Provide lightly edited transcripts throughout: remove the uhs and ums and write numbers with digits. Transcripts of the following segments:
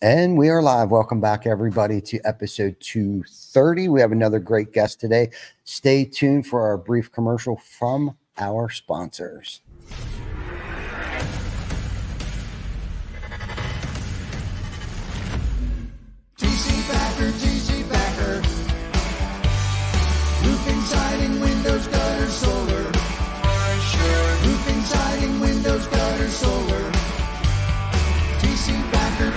And we are live. Welcome back, everybody, to episode 230. We have another great guest today. Stay tuned for our brief commercial from our sponsors. TC Backer. Roofing, siding, windows, gutter, solar. Roofing, siding, windows, gutter, solar. TC Backer.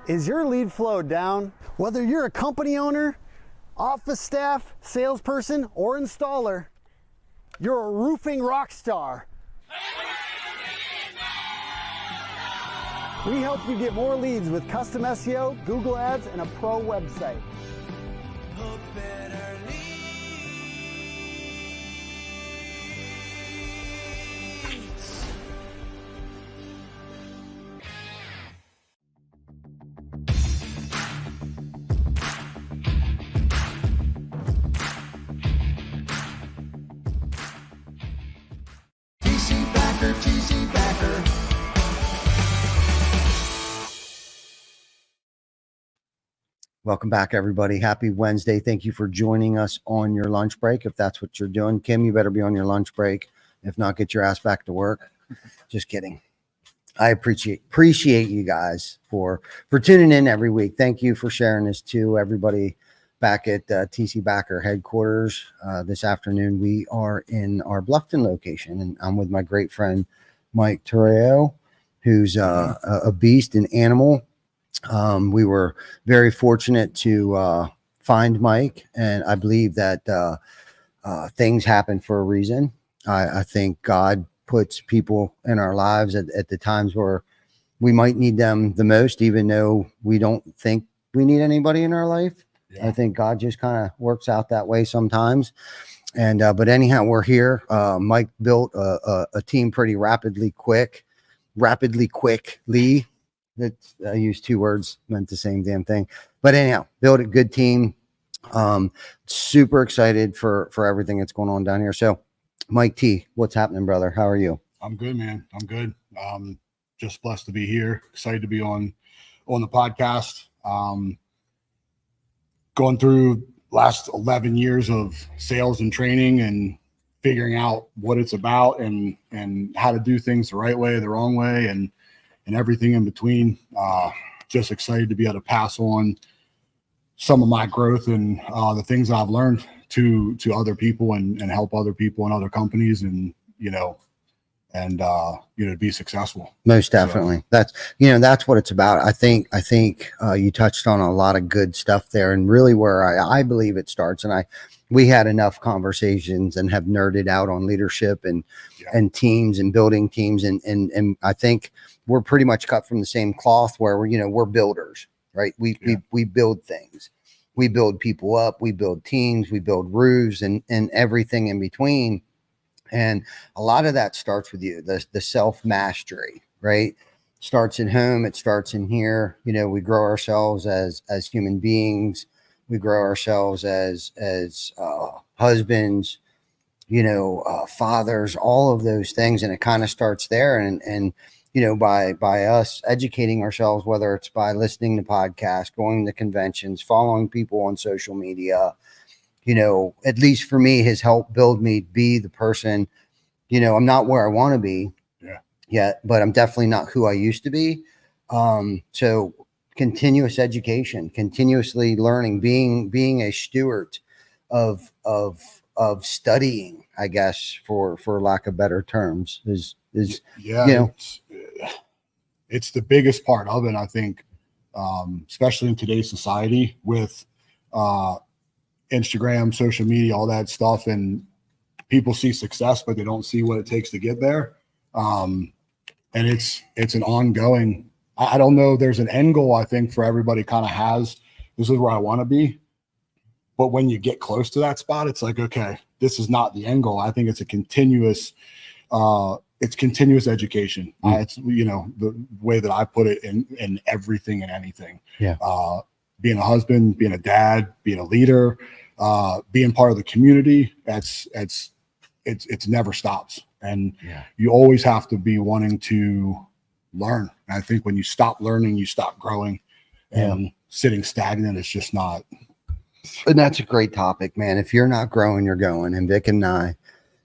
Is your lead flow down? Whether you're a company owner, office staff, salesperson, or installer, you're a roofing rock star. We help you get more leads with custom SEO, Google Ads, and a pro website. TC Backer. Welcome back, everybody. Happy Wednesday. Thank you for joining us on your lunch break. If that's what you're doing, Kim, you better be on your lunch break. If not, get your ass back to work. Just kidding. I appreciate you guys for tuning in every week. Thank you for sharing this to everybody back at TC Backer headquarters. This afternoon, we are in our Bluffton location, and I'm with my great friend, Mike Torrao, who's a beast, an animal. We were very fortunate to find Mike, and I believe that things happen for a reason. I think God puts people in our lives at the times where we might need them the most, even though we don't think we need anybody in our life. Yeah. I think God just kind of works out that way sometimes. And but anyhow, we're here. Mike built a team pretty rapidly quickly. I used two words, meant the same damn thing. But anyhow, built a good team. Super excited for everything that's going on down here. So, Mike T, what's happening, brother? How are you? I'm good, man. I'm good. Just blessed to be here. Excited to be on the podcast. Going through last 11 years of sales and training and figuring out what it's about and how to do things the right way, the wrong way, and everything in between. Just excited to be able to pass on some of my growth and the things I've learned to other people and help other people and other companies and to be successful. Most definitely. So, that's what it's about. I think you touched on a lot of good stuff there, and really where I believe it starts. And we had enough conversations and have nerded out on leadership and teams and building teams. And I think we're pretty much cut from the same cloth where we're builders, right? We build things. We build people up, we build teams, we build roofs and everything in between. And a lot of that starts with you, the self-mastery, right? starts at home. It starts in here. You know, we grow ourselves as human beings. We grow ourselves as husbands, you know, fathers, all of those things. And it kind of starts there. And, you know, by us educating ourselves, whether it's by listening to podcasts, going to conventions, following people on social media, you know, at least for me, has helped build me to be the person. You know, I'm not where I want to be yet, but I'm definitely not who I used to be. So continuous education, continuously learning, being a steward of studying, I guess, for lack of better terms, is Yeah, you know, it's the biggest part of it, I think, especially in today's society with Instagram, social media, all that stuff, and people see success, but they don't see what it takes to get there. And it's an ongoing. I don't know. There's an end goal. I think for everybody kind of has. This is where I want to be. But when you get close to that spot, it's like, okay, this is not the end goal. I think it's a continuous. It's continuous education. It's, you know, the way that I put it in everything and anything. Yeah. Being a husband, being a dad, being a leader, being part of the community. It's never stops. And you always have to be wanting to learn. And I think when you stop learning, you stop growing, and sitting stagnant is just not. And that's a great topic, man. If you're not growing, you're going. And Vic and I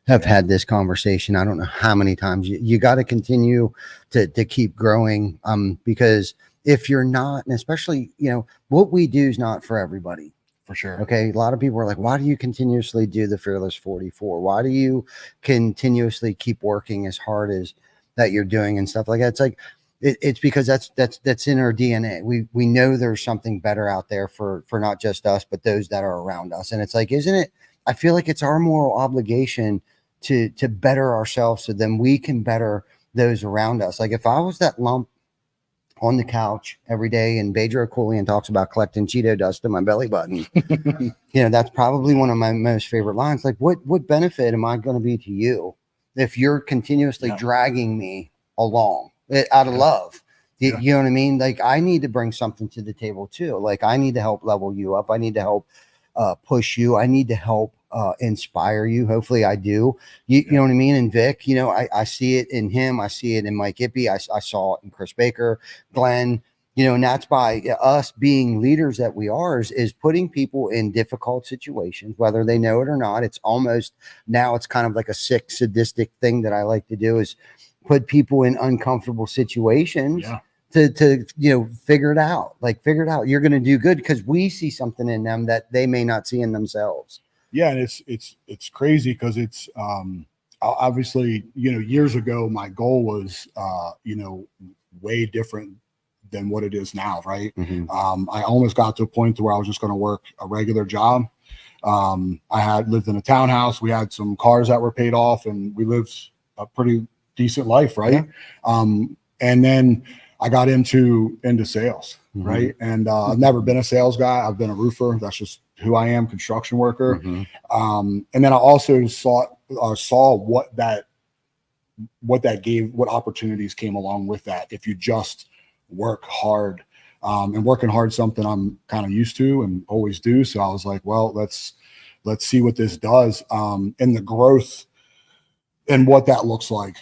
have had this conversation. I don't know how many times. You got to continue to keep growing. Because if you're not, and especially, you know, what we do is not for everybody. For sure. Okay. A lot of people are like, why do you continuously do the Fearless 44? Why do you continuously keep working as hard as that you're doing and stuff like that? It's like, it's because that's in our DNA. We know there's something better out there for not just us, but those that are around us. And it's like, isn't it? I feel like it's our moral obligation to better ourselves so then we can better those around us. Like if I was that lump on the couch every day and Bedro Koulian talks about collecting Cheeto dust in my belly button, you know, that's probably one of my most favorite lines. Like what benefit am I going to be to you if you're continuously dragging me along out of love? You know what I mean? Like I need to bring something to the table too. Like I need to help level you up. I need to help push you. I need to help inspire you. Hopefully I do. You know what I mean? And Vic, you know, I see it in him. I see it in Mike Ippy. I saw it in Chris Baker, Glenn, you know, and that's by us being leaders that we are is putting people in difficult situations, whether they know it or not. It's almost now it's kind of like a sick, sadistic thing that I like to do is put people in uncomfortable situations. To you know, figure it out. You're going to do good because we see something in them that they may not see in themselves. Yeah, and it's crazy because it's obviously, you know, years ago my goal was you know, way different than what it is now, right? I almost got to a point to where I was just going to work a regular job. I had lived in a townhouse. We had some cars that were paid off, and we lived a pretty decent life, right? And then I got into sales, right? And I've never been a sales guy. I've been a roofer. That's just who I am, construction worker. And then I also saw what gave, what opportunities came along with that. If you just work hard, and working hard, something I'm kind of used to and always do. So I was like, well, let's see what this does. And the growth and what that looks like,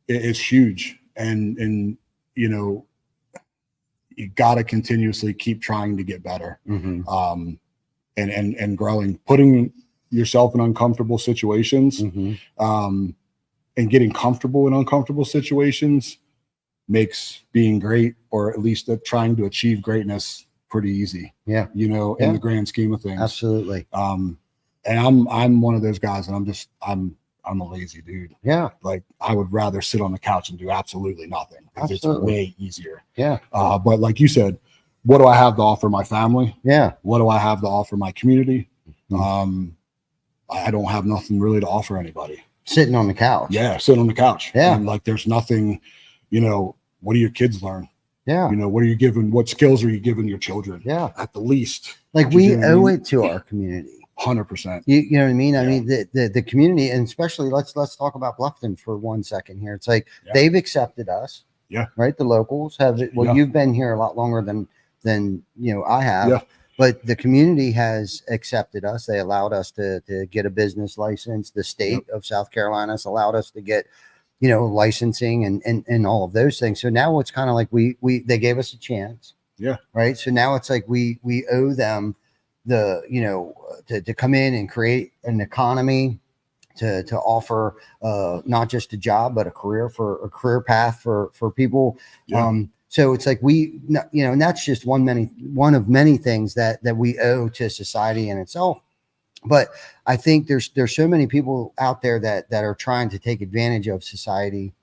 is huge. And you know, you got to continuously keep trying to get better, and growing, putting yourself in uncomfortable situations, and getting comfortable in uncomfortable situations makes being great, or at least trying to achieve greatness, pretty easy. You know, in the grand scheme of things. Absolutely. And I'm one of those guys, and I'm a lazy dude. Like I would rather sit on the couch and do absolutely nothing because it's way easier. But like you said, what do I have to offer my family? What do I have to offer my community? I don't have nothing really to offer anybody. Sitting on the couch. Sitting on the couch. And like there's nothing, you know, what do your kids learn? You know, what skills are you giving your children? At the least. Like we owe it to our community. 100%. You know what I mean? I mean, the community, and especially let's talk about Bluffton for 1 second here. It's like they've accepted us. Yeah. Right. The locals have it. Well, Yeah. you've been here a lot longer than I have. Yeah. But the community has accepted us. They allowed us to get a business license. The state of South Carolina has allowed us to get, licensing and all of those things. So now it's kind of like they gave us a chance. Yeah. Right. So now it's like we owe them to come in and create an economy, to offer not just a job, but a career path for people. Yeah. So it's like and that's just one of many things that we owe to society in itself. But I think there's so many people out there that are trying to take advantage of society.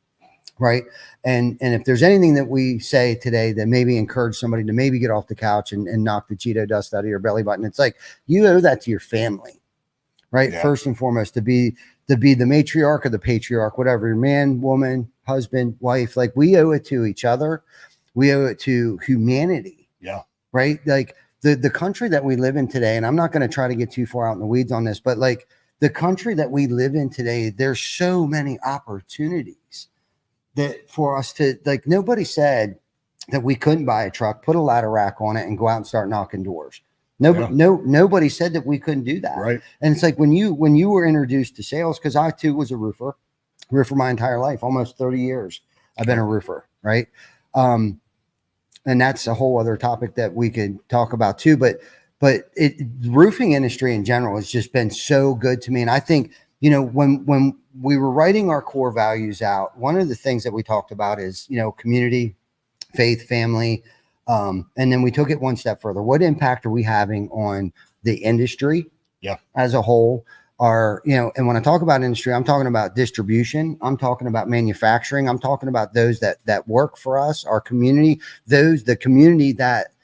Right. And if there's anything that we say today that maybe encourage somebody to maybe get off the couch and knock the Cheeto dust out of your belly button, it's like you owe that to your family. Right. Yeah. First and foremost, to be the matriarch or the patriarch, whatever, your man, woman, husband, wife, like we owe it to each other. We owe it to humanity. Yeah. Right. Like the country that we live in today, and I'm not going to try to get too far out in the weeds on this, but like the country that we live in today, there's so many opportunities that for us to, like, nobody said that we couldn't buy a truck, put a ladder rack on it and go out and start knocking doors. Nobody said that we couldn't do that. Right. And it's like when you were introduced to sales, because I too was a roofer my entire life, almost 30 years. I've been a roofer. Right. And that's a whole other topic that we could talk about too. But the roofing industry in general has just been so good to me. And I think, when we were writing our core values out, one of the things that we talked about is, community, faith, family. And then we took it one step further. What impact are we having on the industry as a whole? And when I talk about industry, I'm talking about distribution. I'm talking about manufacturing. I'm talking about those that work for us, our community, the community that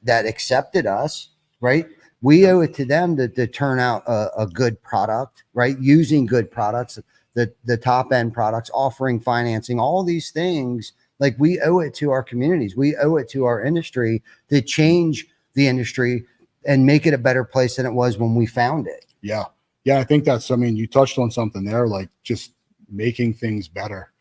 accepted us, right? We owe it to them to turn out a good product, right? Using good products, the top end products, offering financing, all these things. Like we owe it to our communities. We owe it to our industry to change the industry and make it a better place than it was when we found it. Yeah. Yeah. I think you touched on something there, like just making things better,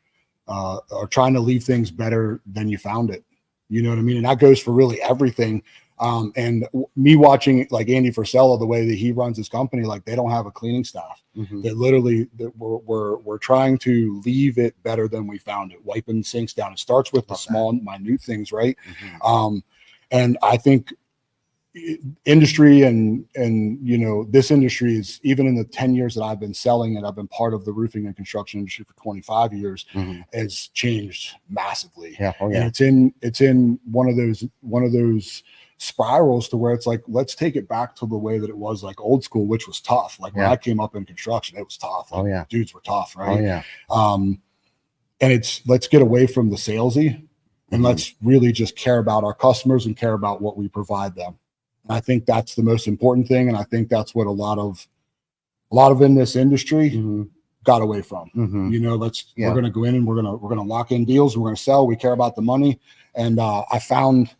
or trying to leave things better than you found it. You know what I mean? And that goes for really everything. And me watching like Andy Frisella, the way that he runs his company, like they don't have a cleaning staff. Mm-hmm. That literally we're trying to leave it better than we found it, wiping sinks down. It starts with the small, minute things, right? Mm-hmm. And I think industry and this industry is, even in the 10 years that I've been selling and I've been part of the roofing and construction industry for 25 years, has changed massively. Yeah. Oh, yeah. And it's in one of those spirals to where it's like, let's take it back to the way that it was, like old school, which was tough. Like when I came up in construction, it was tough. Like, dudes were tough, right? And let's get away from the salesy and let's really just care about our customers and care about what we provide them. And I think that's the most important thing. And I think that's what a lot of in this industry got away from. We're going to go in and we're going to lock in deals. We're going to sell. We care about the money. And I found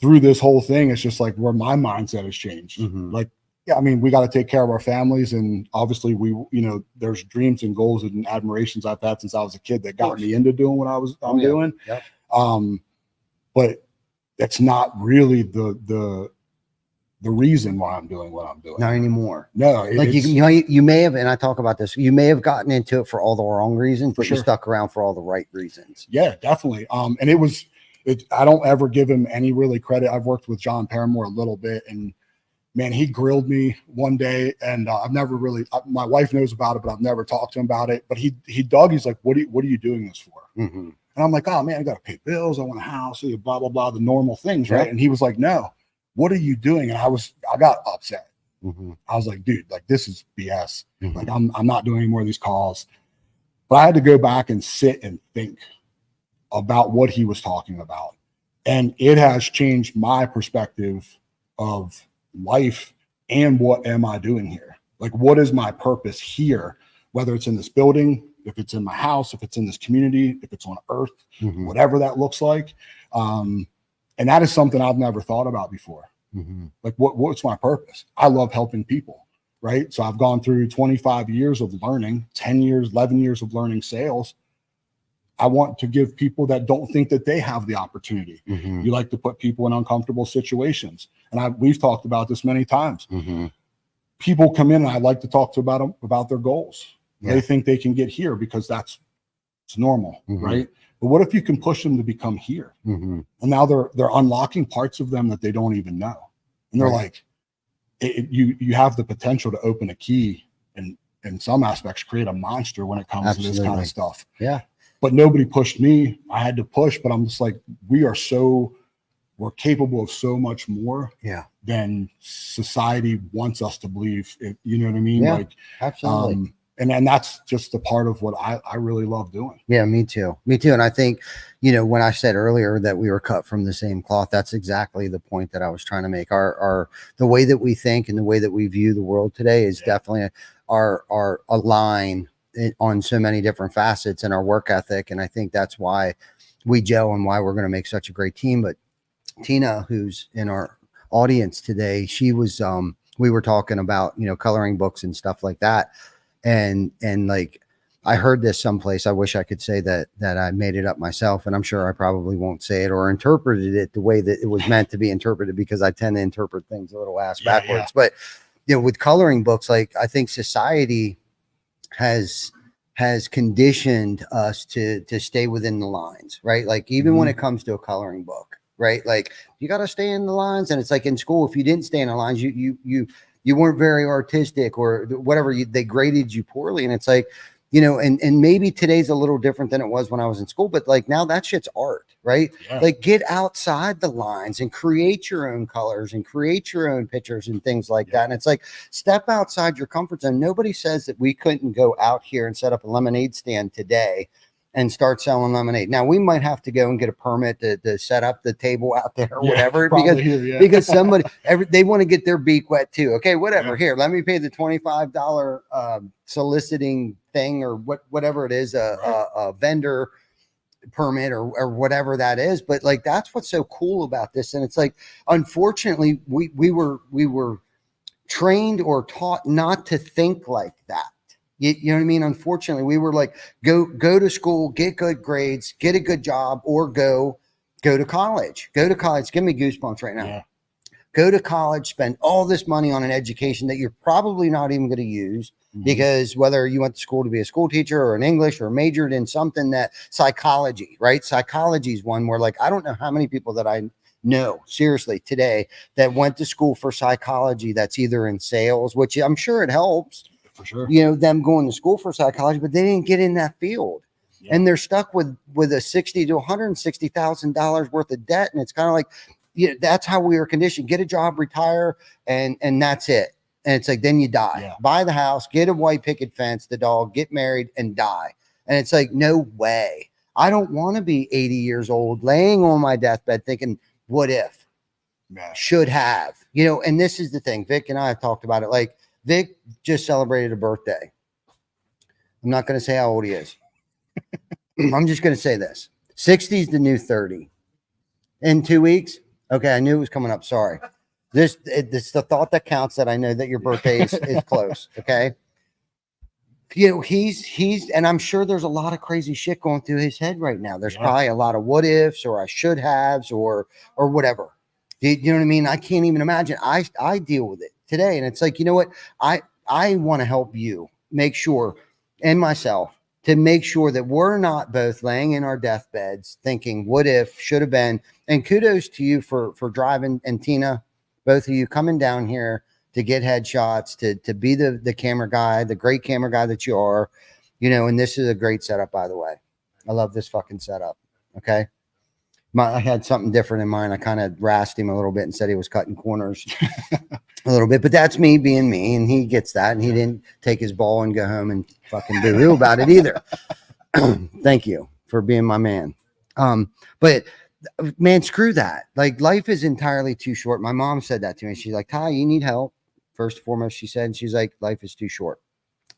through this whole thing, it's just like where my mindset has changed. Like, we got to take care of our families. And obviously there's dreams and goals and admirations I've had since I was a kid that got me into doing what I'm doing. Yep. But that's not really the reason why I'm doing what I'm doing. Not anymore. No, like you may have, and I talk about this, you may have gotten into it for all the wrong reasons, but you stuck around for all the right reasons. Yeah, definitely. And I don't ever give him any really credit. I've worked with John Paramore a little bit, and man, he grilled me one day, and I've never really, my wife knows about it, but I've never talked to him about it. But he's like, what are you doing this for? And I'm like, oh man, I got to pay bills. I want a house, blah, blah, blah, the normal things. Right. And he was like, no, what are you doing? And I got upset. I was like, dude, like this is BS. Like I'm not doing any more of these calls. But I had to go back and sit and think about what he was talking about. And it has changed my perspective of life and what am I doing here? Like, what is my purpose here? Whether it's in this building, if it's in my house, if it's in this community, if it's on earth, whatever that looks like. And that is something I've never thought about before. Like what's my purpose? I love helping people, right? So I've gone through 25 years of learning, 10 years, 11 years of learning sales. I want to give people that don't think that they have the opportunity. Mhm. You like to put people in uncomfortable situations. And we've talked about this many times. Mhm. People come in and I like to talk to them about their goals. Yeah. They think they can get here because it's normal, Mhm. right? But what if you can push them to become here? Mhm. And now they're unlocking parts of them that they don't even know. And they're Right. like, you have the potential to open a key and in some aspects create a monster when it comes to this kind Absolutely. of stuff. Yeah. But nobody pushed me. I had to push, but I'm just like, we're capable of so much more Yeah. than society wants us to believe. You know what I mean? Yeah. Like, Absolutely. and then that's just the part of what I really love doing. Yeah, me too. Me too. And I think, when I said earlier that we were cut from the same cloth, that's exactly the point that I was trying to make. The way that we think and the way that we view the world today is definitely our align on so many different facets in our work ethic. And I think that's why we gel and why we're going to make such a great team. But Tina, who's in our audience today, she was, we were talking about, coloring books and stuff like that. And like, I heard this someplace. I wish I could say that I made it up myself, and I'm sure I probably won't say it or interpreted it the way that it was meant to be interpreted, because I tend to interpret things a little ass backwards. But with coloring books, like, I think society has conditioned us to stay within the lines, right? Like, even when it comes to a coloring book, right? Like, you got to stay in the lines, and it's like in school, if you didn't stay in the lines, you weren't very artistic or whatever. They graded you poorly, and it's like, and maybe today's a little different than it was when I was in school, but like, now that shit's art, right? Yeah. Like, get outside the lines and create your own colors and create your own pictures and things like that. And it's like, step outside your comfort zone. Nobody says that we couldn't go out here and set up a lemonade stand today and start selling lemonade. Now, we might have to go and get a permit to set up the table out there or whatever, because somebody, they want to get their beak wet too. Okay, whatever. Yeah. Here, let me pay the $25 soliciting thing or whatever it is, a vendor permit or whatever that is. But like, that's what's so cool about this. And it's like, unfortunately, we were trained or taught not to think like that. You know what I mean? Unfortunately, we were like, go to school, get good grades, get a good job, or go to college. Go to college. Give me goosebumps right now. Yeah. Go to college, spend all this money on an education that you're probably not even going to use, because whether you went to school to be a school teacher or an English or majored in something that psychology, right? Psychology is one where, like, I don't know how many people that I know seriously today that went to school for psychology that's either in sales, which I'm sure it helps. For sure. Them going to school for psychology, but they didn't get in that field. Yeah. And they're stuck with a $60,000 to $160,000 worth of debt. And it's kind of like, that's how we were conditioned. Get a job, retire, and that's it. And it's like, then you die. Yeah. Buy the house, get a white picket fence, the dog, get married, and die. And it's like, no way. I don't want to be 80 years old laying on my deathbed thinking, what if? Should have. And this is the thing. Vic and I have talked about it. Like, Vic just celebrated a birthday. I'm not going to say how old he is. I'm just going to say this. 60 is the new 30. In 2 weeks? Okay, I knew it was coming up. Sorry. This the thought that counts, that I know that your birthday is close, okay? He's and I'm sure there's a lot of crazy shit going through his head right now. There's probably a lot of what ifs or I should haves or whatever. You know what I mean? I can't even imagine. I deal with it today, and it's like, you know what? I want to help you make sure, and myself, to make sure that we're not both laying in our deathbeds thinking, what if, should have been. And kudos to you for driving, and Tina, both of you coming down here to get headshots, to be the camera guy, the great camera guy that you are, and this is a great setup, by the way. I love this fucking setup. Okay. I had something different in mind. I kind of rasped him a little bit and said he was cutting corners a little bit, but that's me being me, and he gets that, and he didn't take his ball and go home and fucking boo-hoo about it either. Thank you for being my man. But man, screw that. Like, life is entirely too short. My mom said that to me. She's like, Ty, you need help. First and foremost, she said, and she's like, life is too short.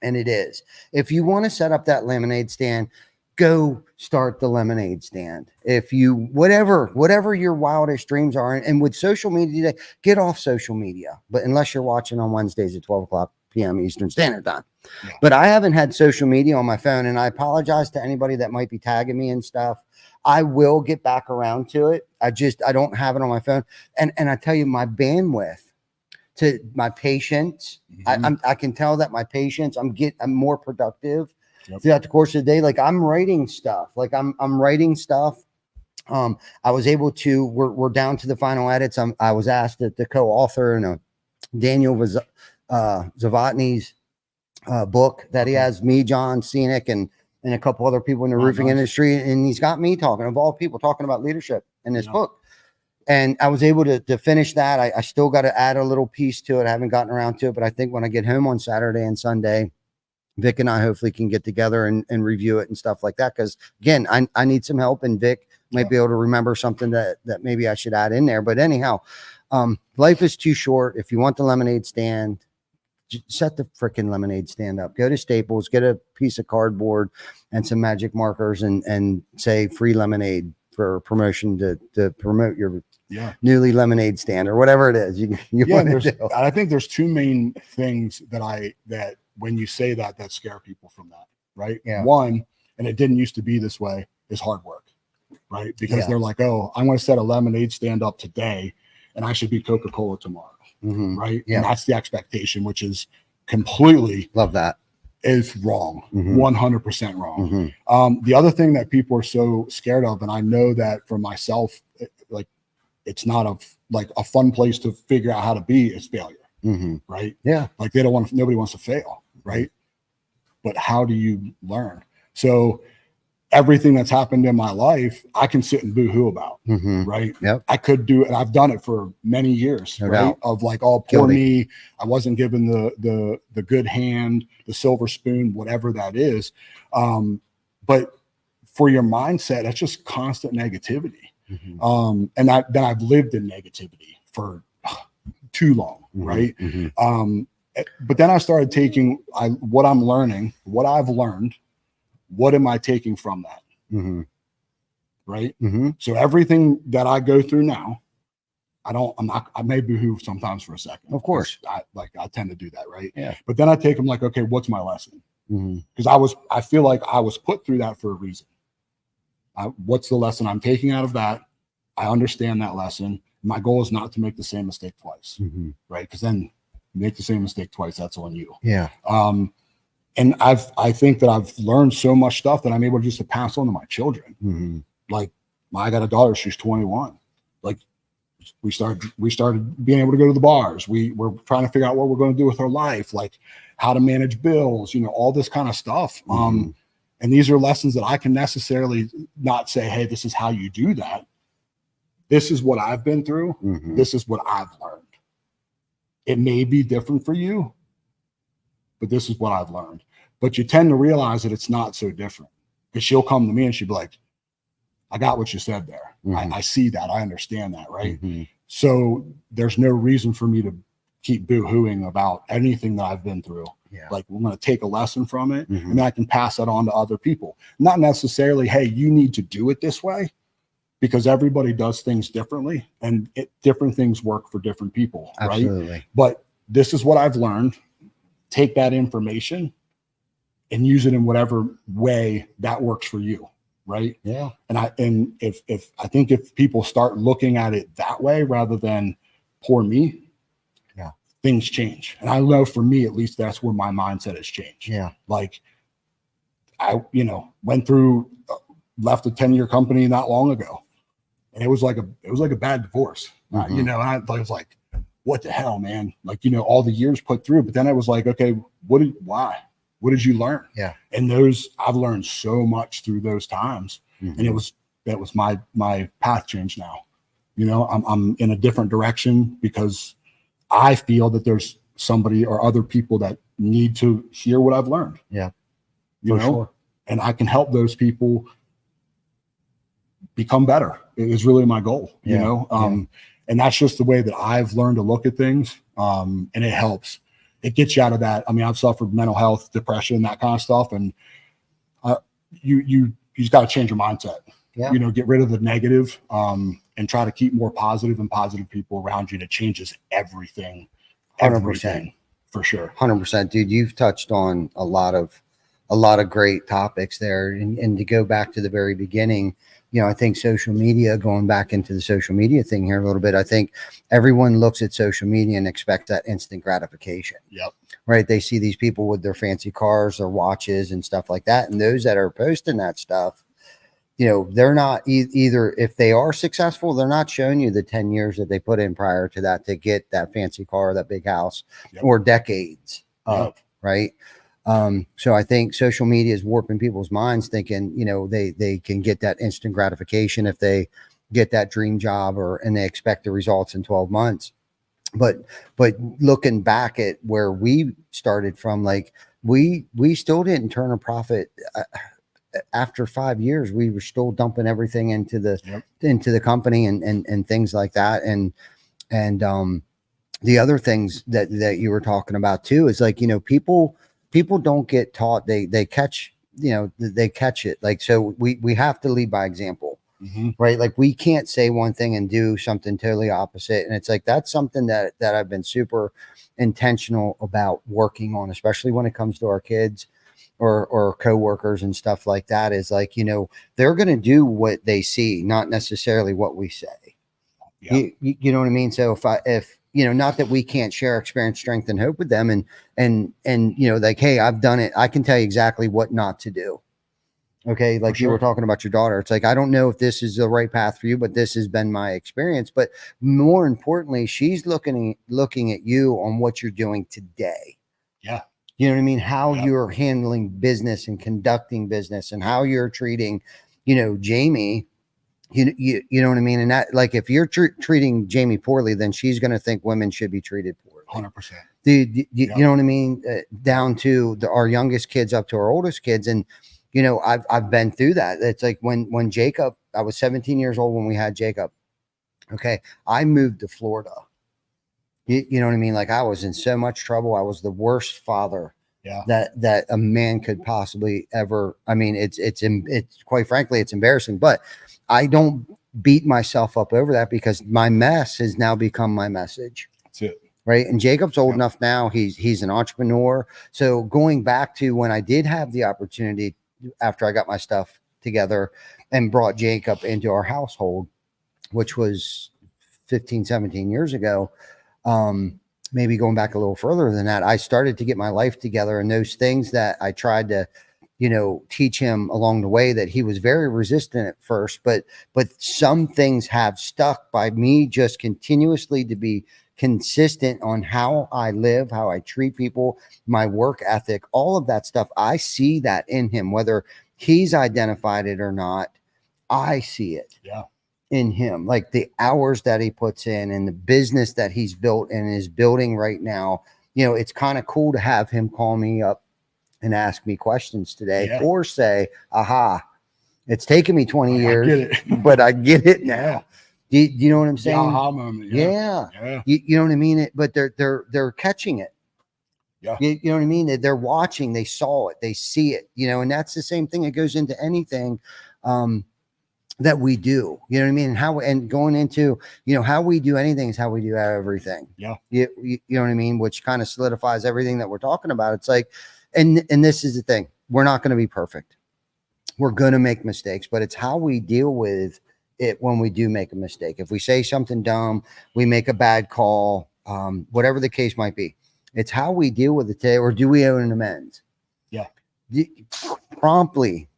And it is. If you want to set up that lemonade stand, go start the lemonade stand. If you, whatever your wildest dreams are, and with social media today, get off social media. But unless you're watching on Wednesdays at 12 o'clock p.m. Eastern Standard Time. Yeah. But I haven't had social media on my phone, and I apologize to anybody that might be tagging me and stuff. I will get back around to it. I don't have it on my phone. And I tell you, my bandwidth to my patience, I can tell that my patience, I'm more productive throughout the course of the day. Like I'm writing stuff. I'm writing stuff. I was able to, we're down to the final edits. I was asked to co-author in Daniel Zavatny's book that he has, me, John Scenic, and a couple other people in the roofing industry. And he's got me talking, of all people, talking about leadership in this book. And I was able to finish that. I still got to add a little piece to it. I haven't gotten around to it, but I think when I get home on Saturday and Sunday, Vic and I hopefully can get together and review it and stuff like that. Because again, I need some help, and Vic might be able to remember something that maybe I should add in there. But anyhow, life is too short. If you want the lemonade stand, set the freaking lemonade stand up. Go to Staples, get a piece of cardboard and some magic markers, and say free lemonade for promotion to promote your newly lemonade stand or whatever it is you want to do. I think there's two main things that when you say that scare people from that, right? Yeah. One, and it didn't used to be this way, is hard work, right? Because they're like, oh, I'm going to set a lemonade stand up today and I should be Coca-Cola tomorrow. Right. Yeah. And that's the expectation, which is completely is wrong. 100% wrong. The other thing that people are so scared of, and I know that for myself, like it's not a fun place to figure out how to be, is failure. Right. Yeah. Like nobody wants to fail. Right. But how do you learn? So everything that's happened in my life, I can sit and boo-hoo about, right? Yep. I could do it, and I've done it for many years, right? Of like, oh, poor me, I wasn't given the good hand, the silver spoon, whatever that is. But for your mindset, that's just constant negativity. And then I've lived in negativity for too long, right? But then I started taking what I'm learning, what I've learned. What am I taking from that? Right. So everything that I go through now, I may boohoo sometimes for a second. Of course. I tend to do that. Right. Yeah. But then I take them like, okay, what's my lesson? Because I feel like I was put through that for a reason. What's the lesson I'm taking out of that? I understand that lesson. My goal is not to make the same mistake twice. Right. Because then you make the same mistake twice, that's on you. Yeah. And I think that I've learned so much stuff that I'm able just to pass on to my children. Like I got a daughter, she's 21. Like we started being able to go to the bars. We're trying to figure out what we're going to do with our life, like how to manage bills, all this kind of stuff. And these are lessons that I can necessarily not say, hey, this is how you do that. This is what I've been through. This is what I've learned. It may be different for you, but this is what I've learned. But you tend to realize that it's not so different, because she'll come to me and she'll be like, I got what you said there. I see that. I understand that. Right. So there's no reason for me to keep boo-hooing about anything that I've been through. Like we're going to take a lesson from it, and then I can pass that on to other people. Not necessarily, hey, you need to do it this way, because everybody does things differently, and different things work for different people. Absolutely. Right. But this is what I've learned. Take that information and use it in whatever way that works for you. Right. Yeah. And if people start looking at it that way rather than poor me, things change. And I know for me, at least, that's where my mindset has changed. Yeah. Like I, went through, left a 10-year company not long ago, and it was like a bad divorce, and I was like, what the hell, man? Like, all the years put through, but then I was like, okay, why? What did you learn? Yeah. And I've learned so much through those times. And that was my path change now. I'm in a different direction because I feel that there's somebody or other people that need to hear what I've learned. Yeah. Sure. And I can help those people become better. It is really my goal, and that's just the way that I've learned to look at things. And it helps. It gets you out of that. I mean, I've suffered mental health, depression, that kind of stuff. And you just got to change your mindset. Yeah. Get rid of the negative, and try to keep more positive and positive people around you. That changes everything. 100%. For sure. 100%, dude. You've touched on a lot of great topics there. And to go back to the very beginning, I think social media, going back into the social media thing here a little bit, I think everyone looks at social media and expects that instant gratification. Yep. Right. They see these people with their fancy cars, their watches and stuff like that. And those that are posting that stuff, they're not either, if they are successful, they're not showing you the 10 years that they put in prior to that to get that fancy car, that big house, or decades of, right? So I think social media is warping people's minds, thinking, they can get that instant gratification if they get that dream job and they expect the results in 12 months. But looking back at where we started from, like we still didn't turn a profit. After 5 years, we were still dumping everything into the company and things like that. And the other things that you were talking about too is like, people don't get taught. They catch, they catch it. Like, so we have to lead by example, right? Like we can't say one thing and do something totally opposite. And it's like, that's something that I've been super intentional about working on, especially when it comes to our kids or coworkers and stuff like that, is like, they're going to do what they see, not necessarily what we say. You know what I mean? So if not that we can't share experience, strength, and hope with them and like, hey, I've done it. I can tell you exactly what not to do. Okay. Like you were talking about your daughter. It's like, I don't know if this is the right path for you, but this has been my experience. But more importantly, she's looking at you on what you're doing today. Yeah. You know what I mean? How you're handling business and conducting business and how you're treating, Jamie, you know what I mean? And that, like, if you're treating Jamie poorly, then she's going to think women should be treated poorly. 100%. You know what I mean? Down to our youngest kids up to our oldest kids. And, I've been through that. It's like when Jacob, I was 17 years old when we had Jacob. Okay. I moved to Florida. You know what I mean? Like I was in so much trouble. I was the worst father that a man could possibly ever. I mean, it's quite frankly, it's embarrassing, but I don't beat myself up over that because my mess has now become my message. That's it. Right. And Jacob's old enough now. He's an entrepreneur. So going back to when I did have the opportunity after I got my stuff together and brought Jacob into our household, which was 15, 17 years ago, maybe going back a little further than that, I started to get my life together, and those things that I tried to, teach him along the way, that he was very resistant at first, but some things have stuck by me just continuously to be consistent on how I live, how I treat people, my work ethic, all of that stuff. I see that in him, whether he's identified it or not. I see it. Yeah. In him, like the hours that he puts in and the business that he's built and is building right now. It's kind of cool to have him call me up and ask me questions today, or say, aha, it's taken me 20 years, but I get it now. Do you know what I'm saying? Aha moment. Yeah. You know what I mean? But they're catching it. Yeah. You know what I mean? They're watching, they saw it, they see it, and that's the same thing that goes into anything, that we do, you know what I mean? And going into, how we do anything is how we do everything. Yeah. You know what I mean? Which kind of solidifies everything that we're talking about. It's like, and this is the thing. We're not going to be perfect. We're going to make mistakes, but it's how we deal with it when we do make a mistake. If we say something dumb, we make a bad call, whatever the case might be, it's how we deal with it today. Or do we owe an amends? Yeah. Promptly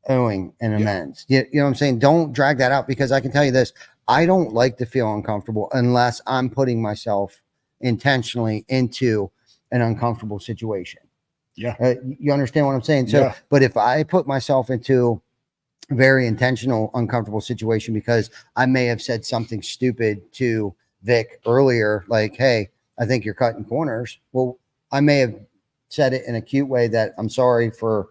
owing an amends. You know what I'm saying? Don't drag that out, because I can tell you this, I don't like to feel uncomfortable unless I'm putting myself intentionally into an uncomfortable situation. Yeah. You understand what I'm saying? So, but if I put myself into a very intentional, uncomfortable situation because I may have said something stupid to Vic earlier, like, hey, I think you're cutting corners. Well, I may have said it in a cute way that I'm sorry for,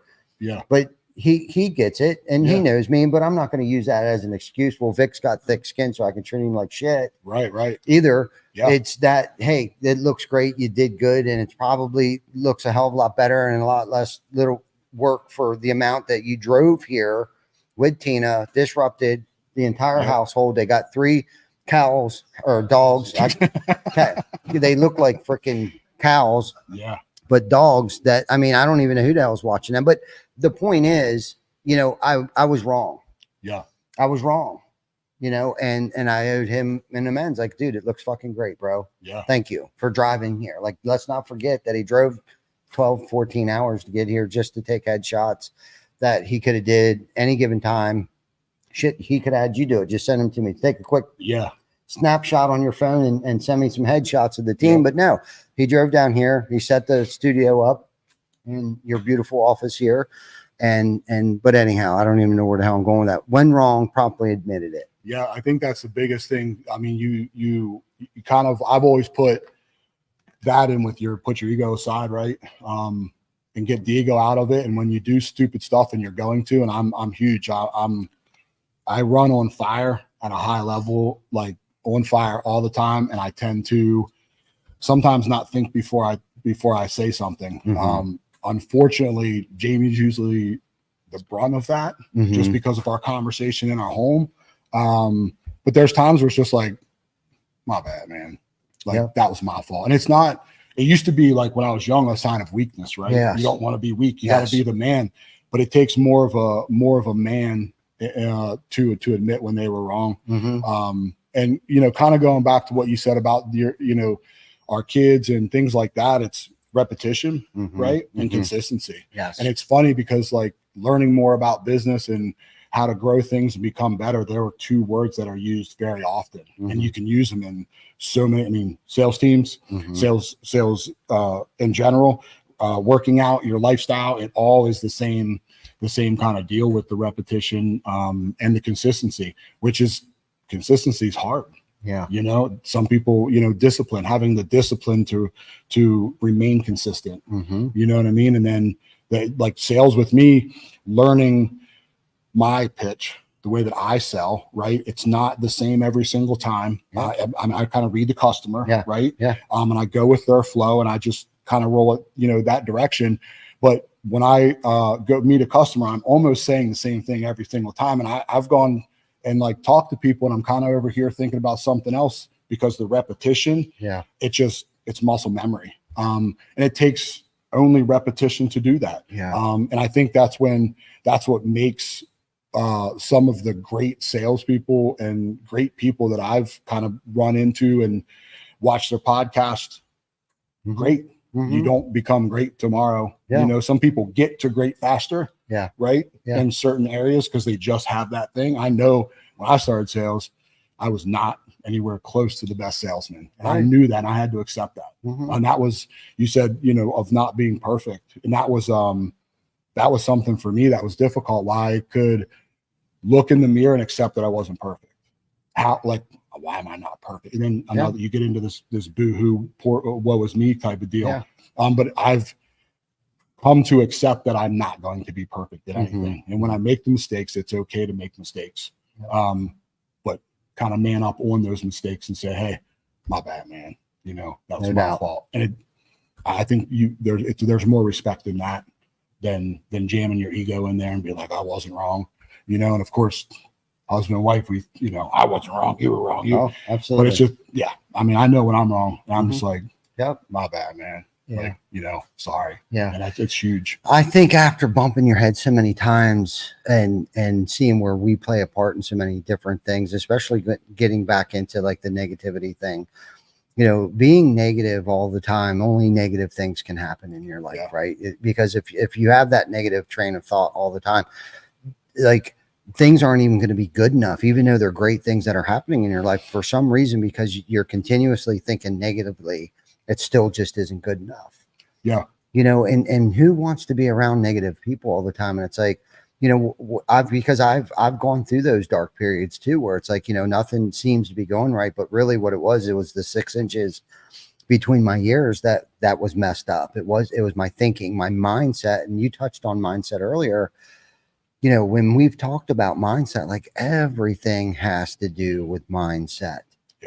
but he gets it and he knows me, but I'm not going to use that as an excuse. Well, Vic's got thick skin, so I can treat him like shit. Right. Either it's that, hey, it looks great, you did good, and it's probably looks a hell of a lot better and a lot less little work for the amount that you drove here with Tina, disrupted the entire household. They got 3 cows or dogs. They look like freaking cows, Yeah. but dogs that, I mean, I don't even know who the hell's watching them. But the point is, you know, I was wrong. Yeah. I was wrong, you know, and I owed him an amends. Like, dude, it looks fucking great, bro. Yeah. Thank you for driving here. Like, let's not forget that he drove 12, 14 hours to get here just to take headshots that he could have did any given time. Shit, he could have had you do it. Just send them to me. Take a quick Yeah. snapshot on your phone and send me some headshots of the team. Yep. But no, he drove down here. He set the studio up in your beautiful office here. But anyhow, I don't even know where the hell I'm going with that. When wrong, promptly admitted it. Yeah, I think that's the biggest thing. I mean, you kind of, I've always put that in with put your ego aside, right? And get the ego out of it. And when you do stupid stuff, and you're going to, and I'm huge. I run on fire at a high level, like on fire all the time, and I tend to sometimes not think before I say something. Mhm. Unfortunately, Jamie's usually the brunt of that, Mhm. just because of our conversation in our home. But there's times where it's just like, my bad, man. Like, Yeah. that was my fault. And it's not, it used to be like when I was young, a sign of weakness, right? Yes. You don't want to be weak. You Yes. got to be the man. But it takes more of a man to admit when they were wrong. Mhm. And, you know, kind of going back to what you said about our kids and things like that, it's repetition, Mhm. right? And Mhm. consistency. Yes. And it's funny because, like, learning more about business and how to grow things and become better, there are two words that are used very often, Mhm. and you can use them in so many. I mean, sales teams, Mhm. sales in general, working out, your lifestyle, it all is the same kind of deal with the repetition and the consistency, consistency is hard. Yeah. You know, some people, discipline, having the discipline to remain consistent. Mhm. You know what I mean? And then like sales with me, learning my pitch, the way that I sell, right? It's not the same every single time. Yeah. I kind of read the customer, Yeah. right? Yeah. And I go with their flow, and I just kind of roll it, that direction. But when I go meet a customer, I'm almost saying the same thing every single time. And I've gone and like talked to people, and I'm kind of over here thinking about something else, because the repetition, Yeah. it's muscle memory. And it takes only repetition to do that. Yeah. And I think that's what makes some of the great salespeople and great people that I've kind of run into and watched their podcast Mhm. great. Mhm. You don't become great tomorrow. Yeah. Some people get to great faster. Yeah. Right. Yeah. In certain areas, because they just have that thing. I know when I started sales, I was not anywhere close to the best salesman. And I Right. knew that, and I had to accept that. Mhm. And that was, you said, of not being perfect. And that was something for me that was difficult. Why I could look in the mirror and accept that I wasn't perfect. Why am I not perfect? And then I know that you get into this boo-hoo, poor, woe is me type of deal. Yeah. But I've come to accept that I'm not going to be perfect at anything. And when I make the mistakes, it's okay to make mistakes. But kind of man up on those mistakes and say, hey, my bad, man. That was my fault. And I think there's more respect in that than jamming your ego in there and be like, I wasn't wrong. And of course, husband and wife, I wasn't wrong, you were wrong. Oh, absolutely. But it's just, I mean, I know when I'm wrong, and I'm just like, yep, my bad, man. Yeah. Like, sorry. Yeah. And it's huge. I think after bumping your head so many times and seeing where we play a part in so many different things, especially getting back into like the negativity thing, being negative all the time, only negative things can happen in your life, right? Because if you have that negative train of thought all the time, like things aren't even going to be good enough, even though they're great things that are happening in your life for some reason, because you're continuously thinking negatively, it still just isn't good enough. Yeah. And who wants to be around negative people all the time? And it's like, I've gone through those dark periods too, where it's like, nothing seems to be going right, but really what it was the 6 inches between my ears that was messed up. It was my thinking, my mindset. And you touched on mindset earlier. When we've talked about mindset, like everything has to do with mindset,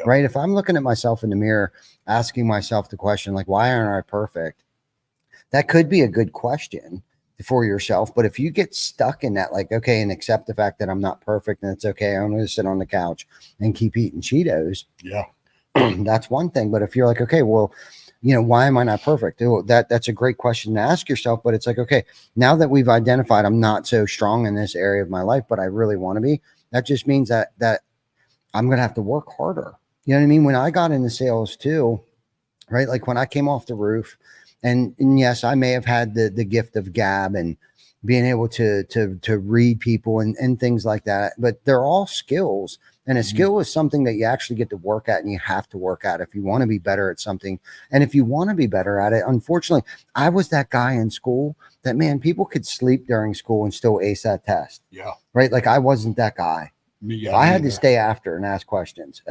right? If I'm looking at myself in the mirror, asking myself the question, like, why aren't I perfect? That could be a good question for yourself. But if you get stuck in that, like, okay, and accept the fact that I'm not perfect and it's okay, I'm going to sit on the couch and keep eating Cheetos. Yeah. That's one thing. But if you're like, okay, well, why am I not perfect? That's a great question to ask yourself, but it's like, okay, now that we've identified I'm not so strong in this area of my life, but I really want to be, that just means that I'm going to have to work harder. You know what I mean? When I got into sales too, right? Like when I came off the roof, and yes, I may have had the gift of gab and being able to read people and things like that, but they're all skills. And a skill is something that you actually get to work at, and you have to work at if you want to be better at something. And if you want to be better at it, unfortunately, I was that guy in school that, man, people could sleep during school and still ace that test. Yeah. Right. Like I wasn't that guy. I had to stay after and ask questions.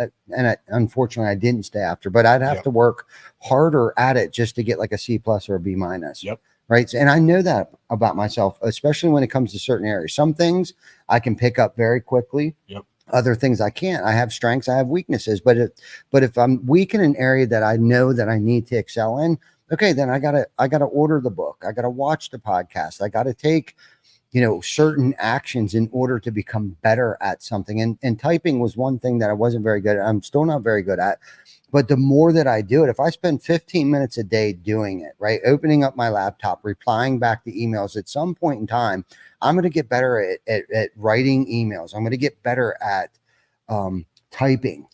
Unfortunately, I didn't stay after, but I'd have to work harder at it just to get like a C+ or a B-. Yep. Right. And I know that about myself, especially when it comes to certain areas. Some things I can pick up very quickly. Yep. Other things I can't. I have strengths, I have weaknesses. But if I'm weak in an area that I know that I need to excel in, okay, then I gotta order the book. I gotta watch the podcast. I gotta take certain actions in order to become better at something. And typing was one thing that I wasn't very good at. I'm still not very good at. But the more that I do it, if I spend 15 minutes a day doing it, right, opening up my laptop, replying back to emails, at some point in time, I'm going to get better at writing emails. I'm going to get better at typing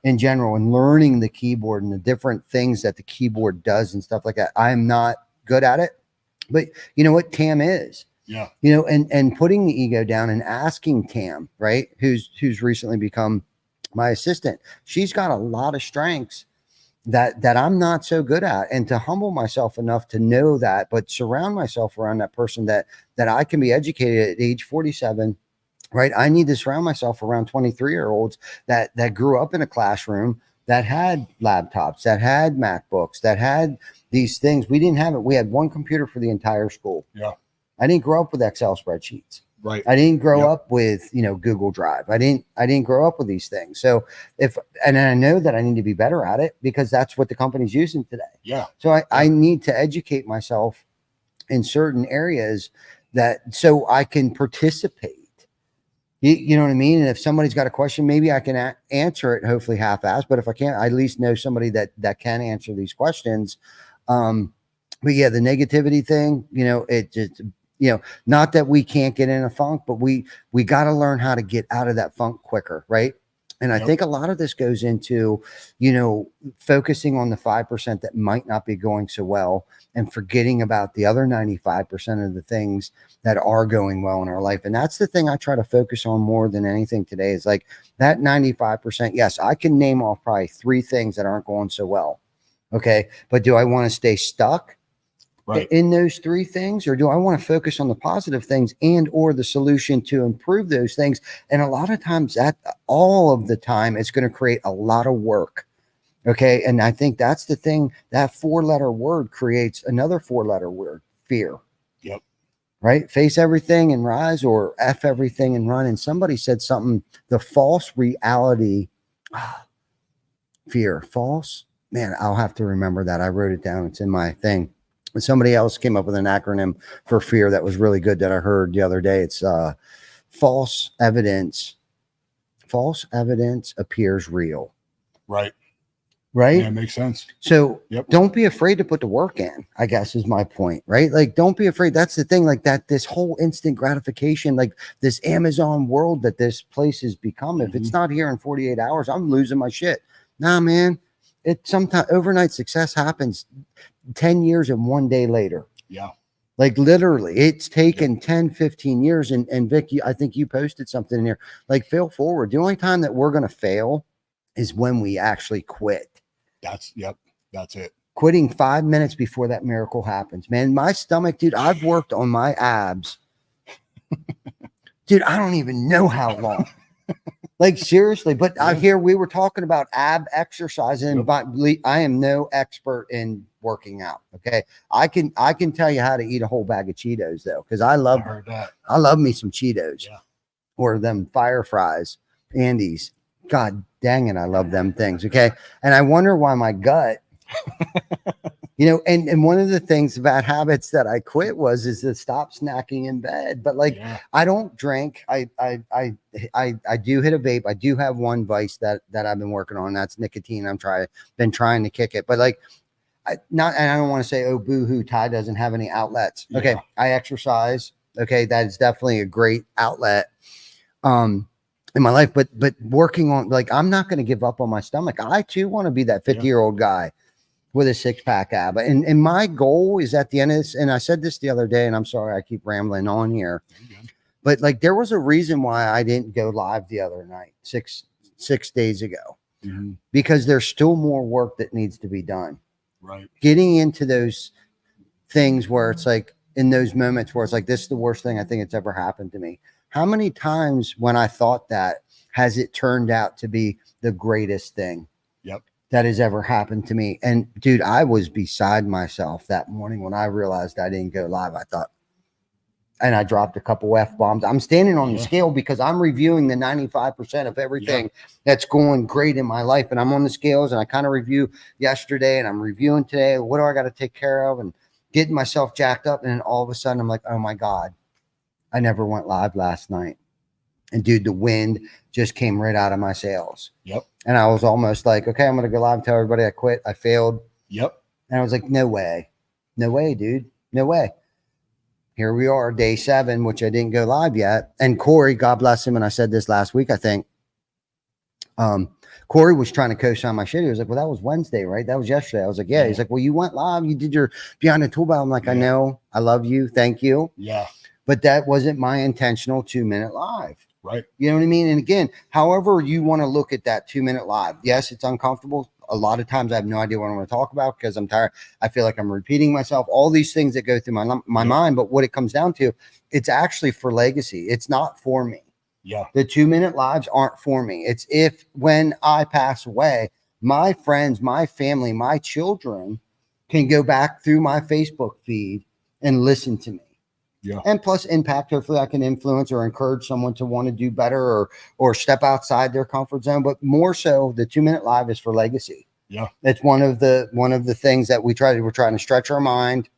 in general, and learning the keyboard and the different things that the keyboard does and stuff like that. I'm not good at it, but you know what? Tam is. Yeah. And putting the ego down and asking Tam, right, who's recently become my assistant, she's got a lot of strengths that I'm not so good at, and to humble myself enough to know that, but surround myself around that person that I can be educated at age 47, right? I need to surround myself around 23-year-olds that grew up in a classroom, that had laptops, that had MacBooks, that had these things. We didn't have it. We had one computer for the entire school. Yeah. I didn't grow up with Excel spreadsheets. Right. I didn't grow up with, Google Drive. I didn't grow up with these things. So and I know that I need to be better at it because that's what the company's using today. Yeah. So I need to educate myself in certain areas so I can participate. You know what I mean? And if somebody's got a question, maybe I can answer it, hopefully half-assed. But if I can't, I at least know somebody that can answer these questions. But yeah, the negativity thing, it just, not that we can't get in a funk, but we got to learn how to get out of that funk quicker. Right. And I think a lot of this goes into, focusing on the 5% that might not be going so well and forgetting about the other 95% of the things that are going well in our life. And that's the thing I try to focus on more than anything today, is like that 95%. Yes, I can name off probably 3 things that aren't going so well. Okay. But do I want to stay stuck in those 3 things, or do I want to focus on the positive things and or the solution to improve those things? And a lot of times, all of the time, it's going to create a lot of work. Okay. And I think that's the thing, that 4-letter word creates another 4-letter word: fear. Yep. Right. Face everything and rise, or F everything and run. And somebody said something, the false reality, fear, false, man, I'll have to remember that. I wrote it down. It's in my thing. Somebody else came up with an acronym for fear that was really good that I heard the other day. It's false evidence. False evidence appears real. Right. Right. Yeah, it makes sense. So don't be afraid to put the work in, I guess is my point. Right. Like, don't be afraid. That's the thing. Like that, this whole instant gratification, like this Amazon world that this place has become. If it's not here in 48 hours, I'm losing my shit. Nah, man. Sometimes overnight success happens 10 years and 1 day later. Yeah. Like literally, it's taken 10, 15 years. And Vic, I think you posted something in here, like fail forward. The only time that we're going to fail is when we actually quit. That's it. Quitting 5 minutes before that miracle happens. Man, my stomach, dude, I've worked on my abs. Dude, I don't even know how long. Like seriously, but I hear we were talking about ab exercise, and I am no expert in working out. Okay. I can tell you how to eat a whole bag of Cheetos though. Cause I love me some Cheetos or them fire fries, Andy's. God dang it. I love them things. Okay. And I wonder why my gut, and one of the things, bad habits that I quit is to stop snacking in bed. But like, I don't drink. I do hit a vape. I do have one vice that I've been working on. That's nicotine. Been trying to kick it. But like, not, and I don't want to say, oh, boo-hoo, Ty doesn't have any outlets. Yeah. Okay, I exercise. Okay, that is definitely a great outlet in my life. But working on, like, I'm not going to give up on my stomach. I too want to be that 50-year-old guy with a 6-pack ab. And my goal is at the end of this, and I said this the other day, and I'm sorry I keep rambling on here, but like there was a reason why I didn't go live the other night, six days ago, because there's still more work that needs to be done. Right. Getting into those things where it's like, in those moments where it's like, this is the worst thing I think it's ever happened to me. How many times when I thought that has it turned out to be the greatest thing that has ever happened to me? And dude, I was beside myself that morning when I realized I didn't go live. I thought, and I dropped a couple F-bombs. I'm standing on the scale because I'm reviewing the 95% of everything that's going great in my life. And I'm on the scales, and I kind of review yesterday and I'm reviewing today. What do I got to take care of? And getting myself jacked up. And then all of a sudden I'm like, oh my God, I never went live last night. And dude, the wind just came right out of my sails. And I was almost like, okay, I'm going to go live and tell everybody I quit. I failed. And I was like, no way, dude, no way. Here we are, day 7, which I didn't go live yet. And Corey, God bless him. And I said this last week, I think, Corey was trying to co-sign my shit. He was like, well, that was Wednesday, right? That was yesterday. I was like, yeah. He's like, well, you went live. You did your Beyond the ToolBelt. I'm like, I know. I love you. Thank you. But that wasn't my intentional 2-minute live. Right. You know what I mean? And again, however you want to look at that 2-minute live. Yes, it's uncomfortable. A lot of times I have no idea what I want to talk about because I'm tired. I feel like I'm repeating myself, all these things that go through my mind. But what it comes down to, it's actually for legacy. It's not for me. The 2-minute lives aren't for me. It's if when I pass away, my friends, my family, my children can go back through my Facebook feed and listen to me. And plus impact. Hopefully I can influence or encourage someone to want to do better or step outside their comfort zone. But more so, the 2-minute live is for legacy. It's one of the things that we're trying to stretch our mind.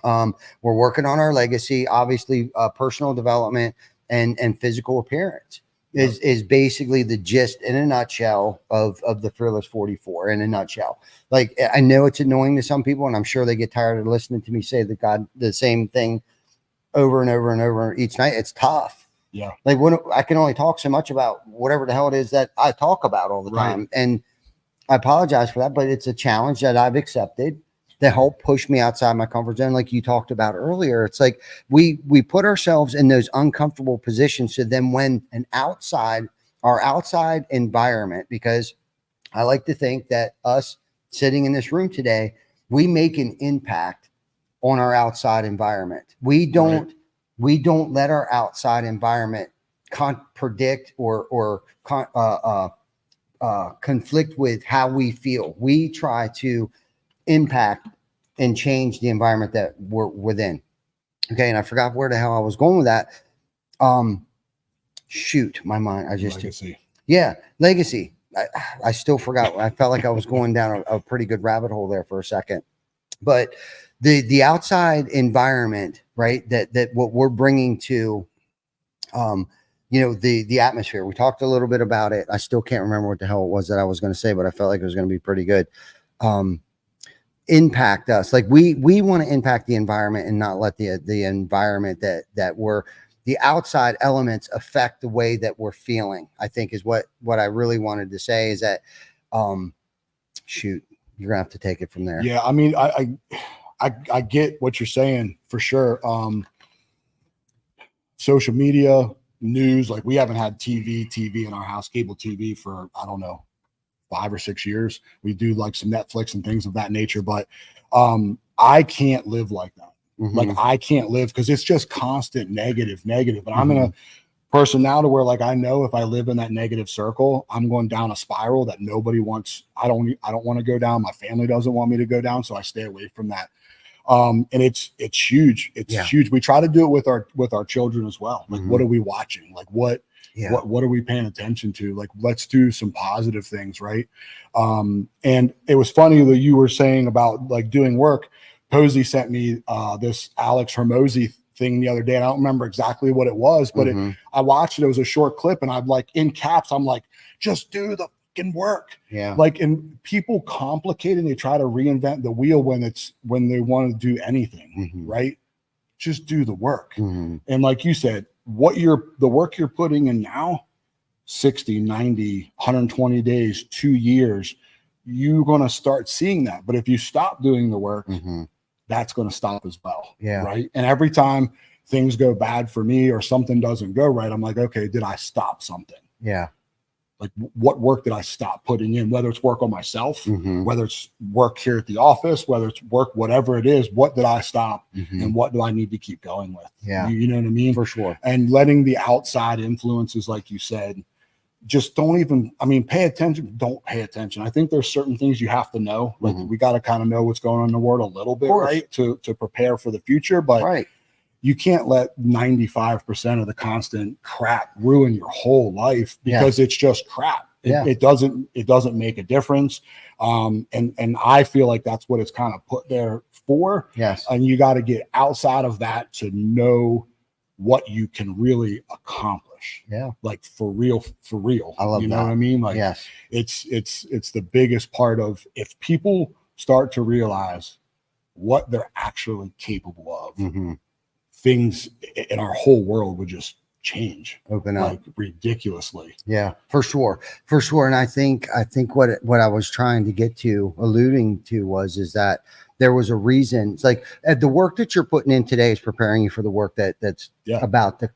We're working on our legacy, obviously, personal development and physical appearance is basically the gist in a nutshell of the Fearless 44 in a nutshell. Like, I know it's annoying to some people, and I'm sure they get tired of listening to me say the same thing over and over and over each night. It's tough. Like, when I can only talk so much about whatever the hell it is that I talk about all the time. And I apologize for that, but it's a challenge that I've accepted to help push me outside my comfort zone. Like you talked about earlier, it's like we put ourselves in those uncomfortable positions. So then when our outside environment, because I like to think that us sitting in this room today, we make an impact on our outside environment. We don't let our outside environment contradict or conflict with how we feel. We try to impact and change the environment that we're within. Okay, and I forgot where the hell I was going with that. Shoot, my mind. Legacy. Legacy. I still forgot. I felt like I was going down a pretty good rabbit hole there for a second. But the outside environment, right? That what we're bringing to, the atmosphere. We talked a little bit about it. I still can't remember what the hell it was that I was going to say, but I felt like it was going to be pretty good. Impact us. Like we want to impact the environment and not let the environment that we're, the outside elements affect the way that we're feeling, I think is what I really wanted to say is that, shoot, you're gonna have to take it from there. Yeah. I mean, I get what you're saying for sure. Social media, news, like we haven't had TV in our house, cable TV for, I don't know, 5 or 6 years. We do like some Netflix and things of that nature, but I can't live like that. Like I can't live because it's just constant negative. And I'm in a person now to where like I know if I live in that negative circle, I'm going down a spiral that nobody wants. I don't want to go down. My family doesn't want me to go down, so I stay away from that. And it's huge. It's huge. We try to do it with our children as well. Like what are we watching? Like what are we paying attention to? Like let's do some positive things, right? And it was funny that you were saying about like doing work. Posey sent me this Alex Hormozy thing the other day. And I don't remember exactly what it was, but I watched it. It was a short clip, and I'm like in caps. I'm like, just do the freaking work. Yeah. Like, and people complicate and they try to reinvent the wheel when they want to do anything, right? Just do the work. And like you said, the work you're putting in now, 60, 90, 120 days, 2 years, you're going to start seeing that. But if you stop doing the work, that's going to stop as well. Yeah. Right. And every time things go bad for me or something doesn't go right, I'm like, okay, did I stop something? Yeah. Like, what work did I stop putting in? Whether it's work on myself, whether it's work here at the office, whether it's work, whatever it is, what did I stop and what do I need to keep going with? Yeah. You know what I mean? For sure. And letting the outside influences, like you said, just don't even, pay attention. Don't pay attention. I think there's certain things you have to know. Like, we got to kind of know what's going on in the world a little bit, right? To prepare for the future. But you can't let 95% of the constant crap ruin your whole life because it's just crap. It doesn't make a difference. And I feel like that's what it's kind of put there for. Yes. And you got to get outside of that to know what you can really accomplish. Yeah. Like, for real. I love you that. know what I mean? Like, yes. It's the biggest part of, if people start to realize what they're actually capable of, things in our whole world would just change, open up like ridiculously. Yeah, for sure. And I think what I was trying to get to, alluding to, is that there was a reason. It's like the work that you're putting in today is preparing you for the work that's about to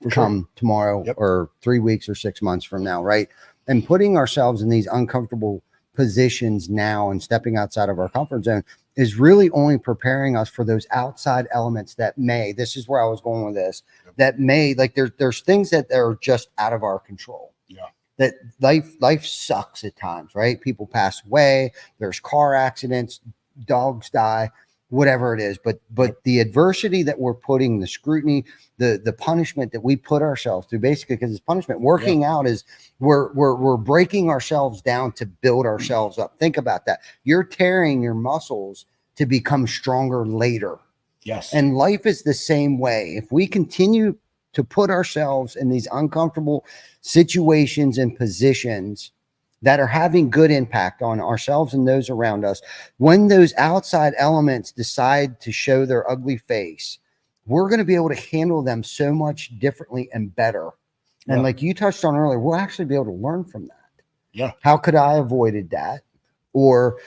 come tomorrow or 3 weeks or 6 months from now, right? And putting ourselves in these uncomfortable positions now and stepping outside of our comfort zone is really only preparing us for those outside elements that may, this is where I was going with this, that may, like, there's things that are just out of our control. Yeah. That life sucks at times, right? People pass away, there's car accidents, dogs die, whatever it is. But the adversity that we're putting, the scrutiny, the punishment that we put ourselves through, basically, because it's punishment. Working out is we're breaking ourselves down to build ourselves up. Think about that. You're tearing your muscles to become stronger later. Yes. And life is the same way. If we continue to put ourselves in these uncomfortable situations and positions that are having good impact on ourselves and those around us, when those outside elements decide to show their ugly face, we're going to be able to handle them so much differently and better. And like you touched on earlier, we'll actually be able to learn from that. Yeah. How could I avoided that? Or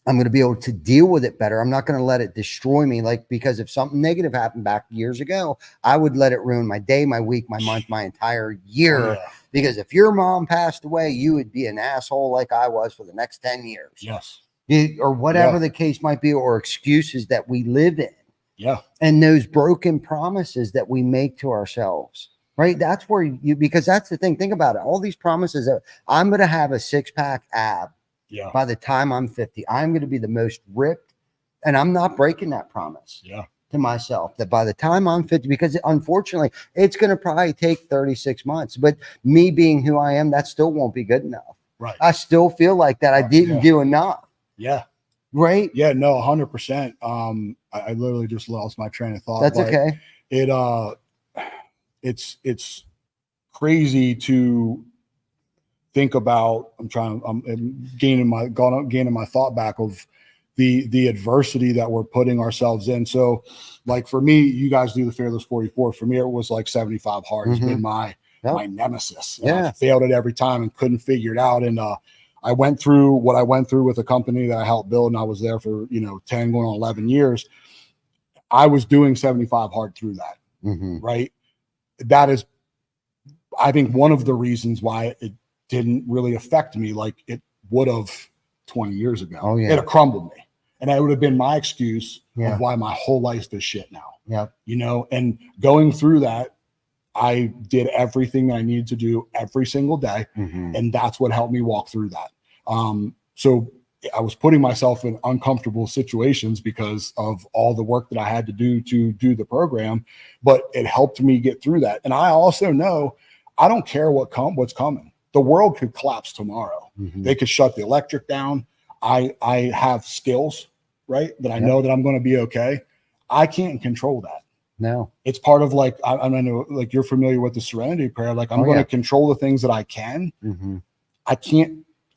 I'm going to be able to deal with it better. I'm not going to let it destroy me. Like, because if something negative happened back years ago, I would let it ruin my day, my week, my month, my entire year. Because if your mom passed away, you would be an asshole like I was for the next 10 years. Yes. Or whatever the case might be, or excuses that we live in. Yeah. And those broken promises that we make to ourselves, right? That's where because that's the thing. Think about it. All these promises that I'm going to have a 6-pack ab. Yeah. By the time I'm 50, I'm going to be the most ripped, and I'm not breaking that promise to myself that by the time I'm 50, because unfortunately it's going to probably take 36 months, but me being who I am, that still won't be good enough. Right. I still feel like that I didn't do enough. Yeah. Right. Yeah. No, 100%. I literally just lost my train of thought. That's okay. It's crazy to think about. I'm gaining my thought back of the adversity that we're putting ourselves in. So, like, for me, you guys do the Fearless 44. For me, it was like 75 hard has been my nemesis. I failed it every time and couldn't figure it out. And I went through what I went through with a company that I helped build, and I was there for 10 going on 11 years. I was doing 75 hard through that. Right. That is, I think, one of the reasons why it didn't really affect me like it would have 20 years ago. Oh, yeah. It crumbled me. And that would have been my excuse of why my whole life is shit now. Yeah. And going through that, I did everything that I needed to do every single day. And that's what helped me walk through that. So I was putting myself in uncomfortable situations because of all the work that I had to do the program, but it helped me get through that. And I also know I don't care what's coming. The world could collapse tomorrow. They could shut the electric down. I have skills, right? That I know that I'm going to be okay. I can't control that. No, it's part of, like, I know, like, you're familiar with the serenity prayer. Like, I'm going to control the things that I can. I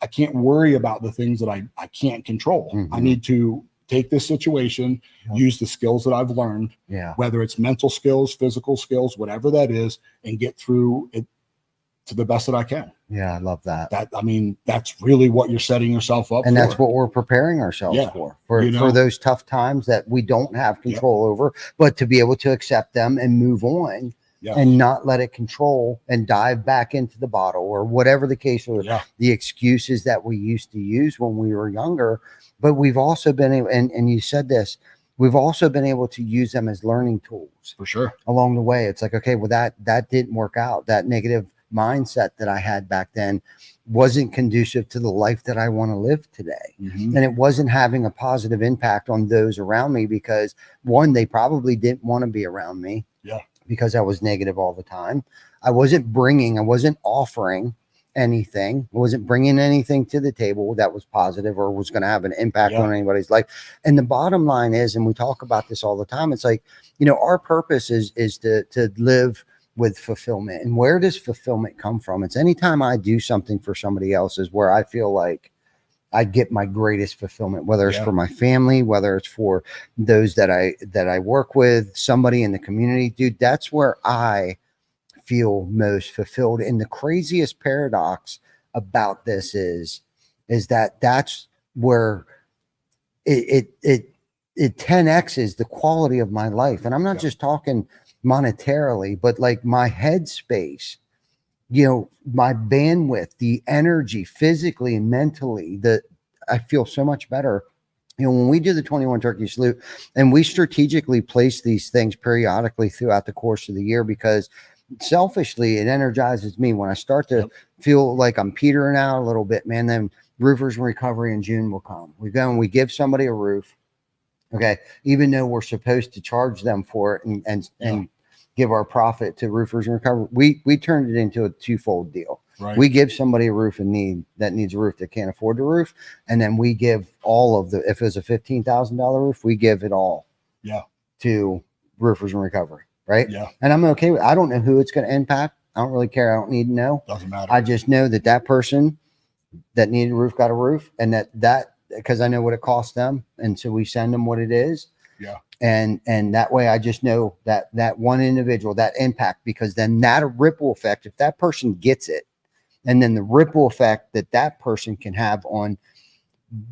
can't worry about the things that I can't control. I need to take this situation, use the skills that I've learned, whether it's mental skills, physical skills, whatever that is, and get through it to the best that I can. Yeah, I love that. That's really what you're setting yourself up and for. that's what we're preparing ourselves for those tough times that we don't have control over, but to be able to accept them and move on. And not let it control and dive back into the bottle or whatever the case, or the excuses that we used to use when we were younger. But we've also been able, and you said this, we've also been able to use them as learning tools for sure along the way. It's like, okay, well, that didn't work out. That negative mindset that I had back then wasn't conducive to the life that I want to live today. And it wasn't having a positive impact on those around me because, one, they probably didn't want to be around me. Because I was negative all the time. I wasn't offering anything. I wasn't bringing anything to the table that was positive or was going to have an impact on anybody's life. And the bottom line is, and we talk about this all the time, it's like, our purpose is to live with fulfillment. And where does fulfillment come from? It's anytime I do something for somebody else is where I feel like I get my greatest fulfillment, whether it's for my family, whether it's for those that I work with, somebody in the community. Dude, that's where I feel most fulfilled. And the craziest paradox about this is that that's where it 10x's the quality of my life. And I'm not just talking monetarily, but like my headspace, my bandwidth, the energy, physically and mentally, I feel so much better. When we do the 21 turkey salute, and we strategically place these things periodically throughout the course of the year, because selfishly it energizes me when I start to feel like I'm petering out a little bit, man. Then Roofers in Recovery in June will come. We go and we give somebody a roof. Okay. Even though we're supposed to charge them for it and give our profit to Roofers in Recovery, we turned it into a twofold deal. Right. We give somebody a roof that needs a roof that can't afford the roof. And then we give all of if it was a $15,000 roof, we give it all to Roofers in Recovery. Right. Yeah. And I'm okay with it. I don't know who it's going to impact. I don't really care. I don't need to know. Doesn't matter. I just know that person that needed a roof got a roof, and that because I know what it costs them. And so we send them what it is. Yeah. And that way I just know that one individual, that impact, because then that ripple effect, if that person gets it, and then the ripple effect that person can have on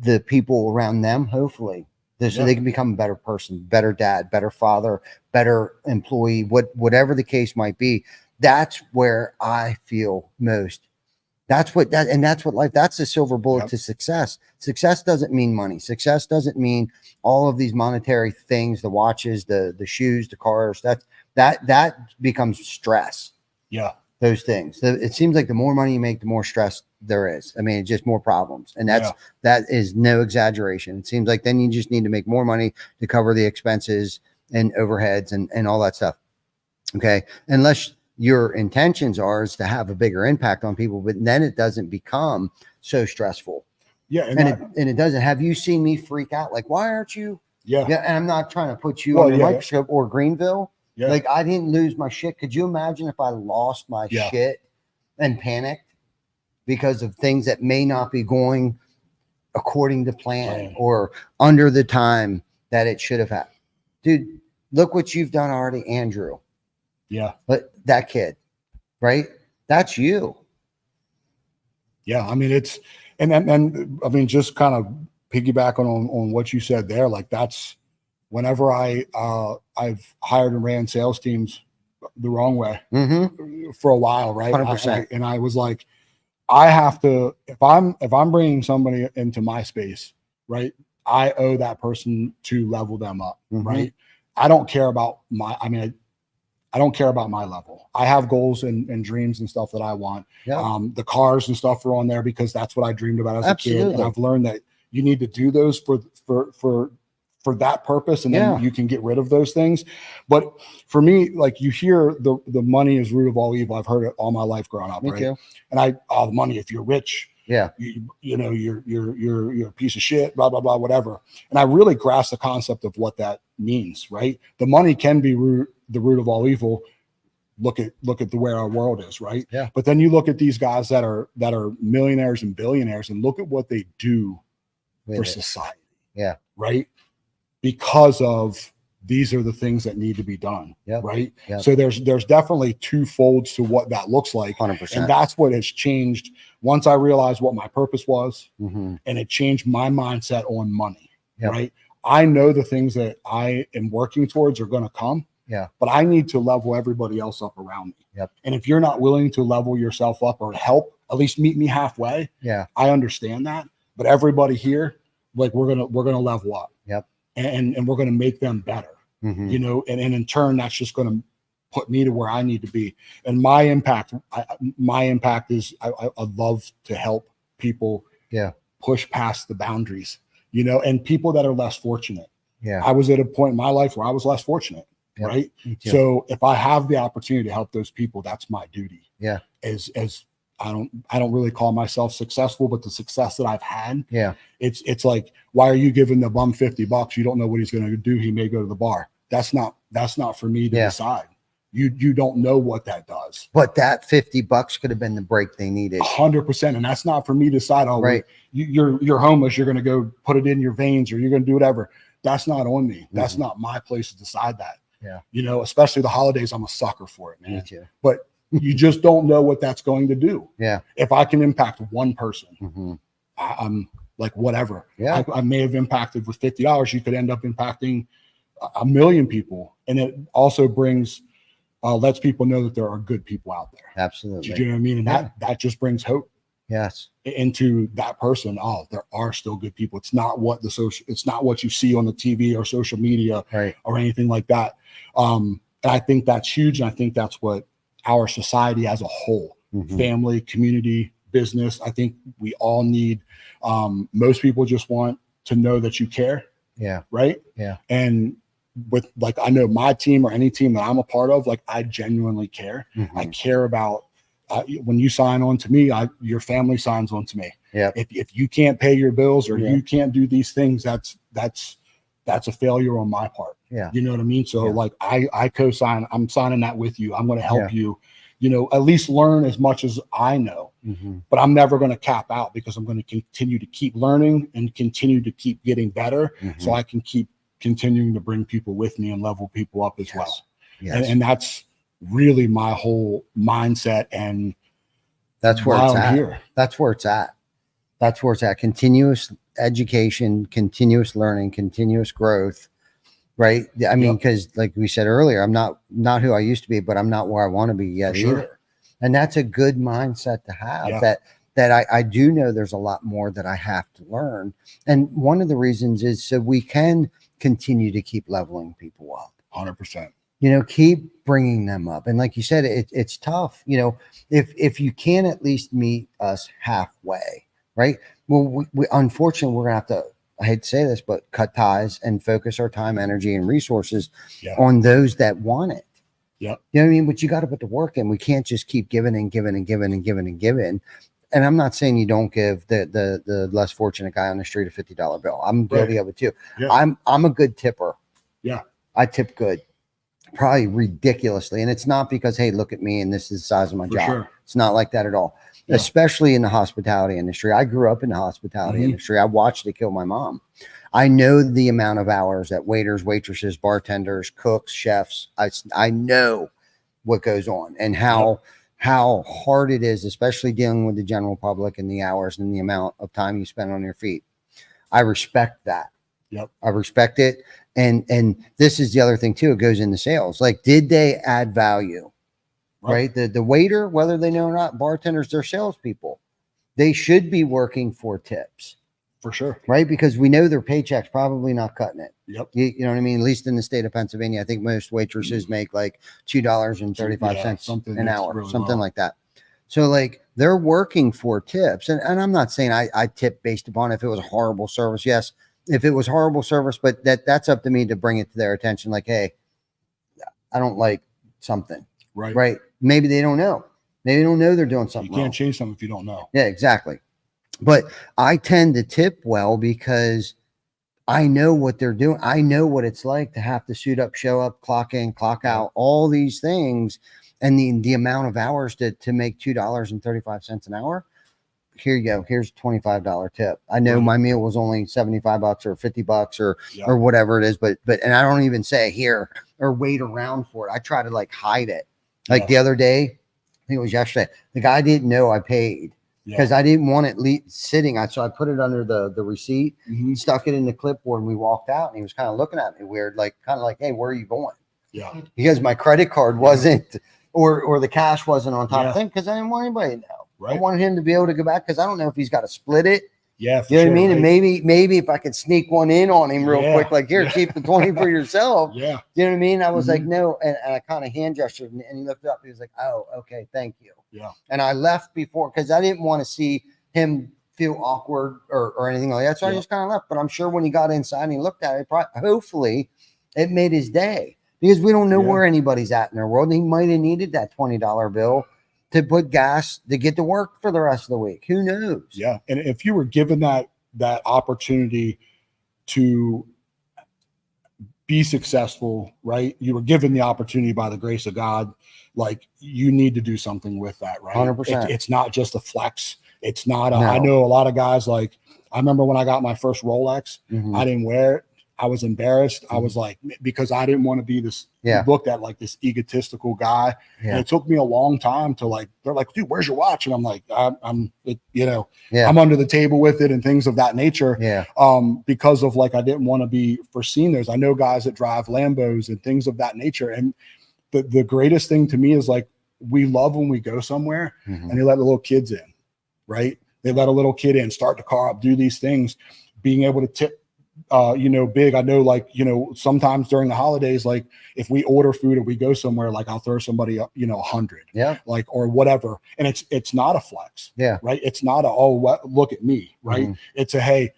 the people around them, hopefully, so they can become a better person, better dad, better father, better employee, whatever the case might be. That's where I feel most. That's what life, that's the silver bullet to success. Success doesn't mean money. Success doesn't mean all of these monetary things, the watches, the shoes, the cars. That becomes stress. Yeah. Those things. It seems like the more money you make, the more stress there is. I mean, it's just more problems. And that is no exaggeration. It seems like then you just need to make more money to cover the expenses and overheads and all that stuff. Okay. Unless your intentions are is to have a bigger impact on people, but then it doesn't become so stressful. Yeah. And it doesn't. Have you seen me freak out? Like, why aren't you? Yeah. Yeah. And I'm not trying to put you on the microscope or Greenville. Yeah. Like, I didn't lose my shit. Could you imagine if I lost my shit and panicked because of things that may not be going according to plan or under the time that it should have had? Dude, look what you've done already, Andrew. Yeah. But that kid, right? That's you. Yeah. I mean, and I mean, just kind of piggyback on what you said there. Like, that's whenever I've hired and ran sales teams the wrong way for a while. Right. 100%. And I was like, I have to, if I'm bringing somebody into my space, right, I owe that person to level them up. Right. I don't care about I don't care about my level. I have goals and dreams and stuff that I want. Yeah. The cars and stuff are on there because that's what I dreamed about as a kid. And I've learned that you need to do those for that purpose. And then you can get rid of those things. But for me, like, you hear the money is root of all evil. I've heard it all my life growing up. Me too. And the money, if you're rich, you know, you're a piece of shit, blah, blah, blah, whatever. And I really grasp the concept of what that means, right? The money can be the root of all evil look at the where our world is, right? Yeah. But then you look at these guys that are millionaires and billionaires, and look at what they do With for it. society. Yeah. Right. Because of these are the things that need to be done. Yep. Right. Yep. So there's definitely two folds to what that looks like. 100%. And that's what has changed once I realized what my purpose was, Mm-hmm. and it changed my mindset on money. Yep. Right. I know the things that I am working towards are going to come. Yeah. But I need to level everybody else up around me. Yep. And if you're not willing to level yourself up or help, at least meet me halfway. Yeah. I understand that. But everybody here, like we're gonna level up. Yep. And we're gonna make them better. Mm-hmm. You know, and in turn, that's just gonna put me to where I need to be. And my impact is I love to help people push past the boundaries, you know, and people that are less fortunate. Yeah. I was at a point in my life where I was less fortunate. Yep. Right. Me too. So if I have the opportunity to help those people, that's my duty. Yeah. As I don't really call myself successful, but the success that I've had, it's like, why are you giving the bum $50? You don't know what he's going to do. He may go to the bar. That's not for me to decide. You don't know what that does. But that $50 could have been the break they needed. 100%. And that's not for me to decide. Oh, right. You're homeless. You're going to go put it in your veins, or you're going to do whatever. That's not on me. That's not my place to decide that. Yeah. You know, especially the holidays, I'm a sucker for it, man. Me too. But you just don't know what that's going to do. Yeah. If I can impact one person, mm-hmm. I'm like, whatever. Yeah. I may have impacted with $50. You could end up impacting 1 million people. And it also brings, lets people know that there are good people out there. Absolutely. Do you know what I mean? And that just brings hope. Yes. Into that person. Oh, there are still good people. It's not what it's not what you see on the TV or social media, right, or anything like that. And I think that's huge. And I think that's what our society as a whole, mm-hmm. family, community, business, I think we all need. Most people just want to know that you care. Yeah. Right. Yeah. And with, like, I know my team or any team that I'm a part of, like, I genuinely care. Mm-hmm. I care about, when you sign on to me, your family signs on to me. Yeah. If you can't pay your bills or you can't do these things, that's a failure on my part. Yeah. You know what I mean? So like I co-sign, I'm signing that with you. I'm going to help you, you know, at least learn as much as I know, mm-hmm. but I'm never going to cap out, because I'm going to continue to keep learning and continue to keep getting better, mm-hmm. so I can keep continuing to bring people with me and level people up as well. Yes. And that's really my whole mindset, and that's where it's at. Here. That's where it's at. That's where it's at. Continuous education, continuous learning, continuous growth. Right. I mean, because like we said earlier, I'm not who I used to be, but I'm not where I want to be yet either. And that's a good mindset to have, that I do know there's a lot more that I have to learn. And one of the reasons is so we can continue to keep leveling people up. 100%. You know, keep bringing them up. And like you said, it's tough. You know, if you can at least meet us halfway, right? Well, we unfortunately, we're going to have to, I hate to say this, but cut ties and focus our time, energy, and resources on those that want it. Yeah. You know what I mean? But you got to put the work in. We can't just keep giving and giving and giving and giving and giving. And I'm not saying you don't give the less fortunate guy on the street a $50 bill. I'm guilty of it too. Yeah. I'm a good tipper. Yeah. I tip good. Probably ridiculously. And it's not because, hey, look at me and this is the size of my job. Sure. It's not like that at all. Yeah. Especially in the hospitality industry. I grew up in the hospitality mm-hmm. industry. I watched it kill my mom. I know the amount of hours that waiters, waitresses, bartenders, cooks, chefs, I know what goes on and how hard it is, especially dealing with the general public and the hours and the amount of time you spend on your feet. I respect that. Yep. I respect it. And this is the other thing too. It goes into sales. Like, did they add value? Right. The waiter, whether they know or not, bartenders, they're salespeople. They should be working for tips. For sure. Right. Because we know their paycheck's probably not cutting it. Yep. You know what I mean? At least in the state of Pennsylvania, I think most waitresses make like $2.35 an hour, really something like that. So like they're working for tips. And I'm not saying I tip based upon if it was a horrible service. Yes. If it was horrible service, but that's up to me to bring it to their attention. Like, hey, I don't like something. Right. Right. Maybe they don't know. Maybe they don't know they're doing something. You can't wrong. change something if you don't know. Yeah, exactly. But I tend to tip well because I know what they're doing. I know what it's like to have to suit up, show up, clock in, clock out, all these things. and the amount of hours to make $2.35 an hour. Here you go. Here's a $25 tip. I know Right. my meal was only $75 or $50 Yeah. or whatever it is, but and I don't even say here or wait around for it. I try to like hide it. Like Yeah. the other day, I think it was yesterday, the guy didn't know I paid because Yeah. I didn't want it sitting. So I put it under the receipt, Mhm. stuck it in the clipboard, and we walked out, and he was kind of looking at me weird, like kind of like, hey, where are you going? Yeah. Because my credit card wasn't or the cash wasn't on top Yeah. of thing, because I didn't want anybody to know. I Right. wanted him to be able to go back because I don't know if he's got to split it. Yeah. For You know sure, what I mean? right? And maybe if I could sneak one in on him real Yeah. quick, like here, Yeah. keep the 20 for yourself. Yeah. You know what I mean? I was like, Mhm. no, and I kind of hand gestured, and he looked up. He was like, oh, okay, thank you. Yeah. And I left before because I didn't want to see him feel awkward or anything like that. So I Yeah. just kind of left. But I'm sure when he got inside and he looked at it, hopefully it made his day, because we don't know Yeah. where anybody's at in their world. He might have needed that $20 bill to put gas to get to work for the rest of the week. Who knows? Yeah. And if you were given that opportunity to be successful, right? You were given the opportunity by the grace of God. Like, you need to do something with that, right? 100%. It's not just a flex. It's not. No. I know a lot of guys, like, I remember when I got my first Rolex, Mhm. I didn't wear it. I was embarrassed. I Mhm. was like, because I didn't want to be this, Yeah. looked at like this egotistical guy. And Yeah. it took me a long time to, like, they're like, dude, where's your watch? And I'm like, Yeah. I'm under the table with it and things of that nature. Yeah. Because of, like, I didn't want to be foreseen. I know guys that drive Lambos and things of that nature. And the greatest thing to me is, like, we love when we go somewhere Mhm. and they let the little kids in, right? They let a little kid in, start the car up, do these things, being able to tip, big. I know, like, sometimes during the holidays, like, if we order food or we go somewhere, like, I'll throw somebody up, 100, Yeah. like, or whatever. And it's not a flex, Yeah. right? It's not look at me, right? Mhm. It's a, hey,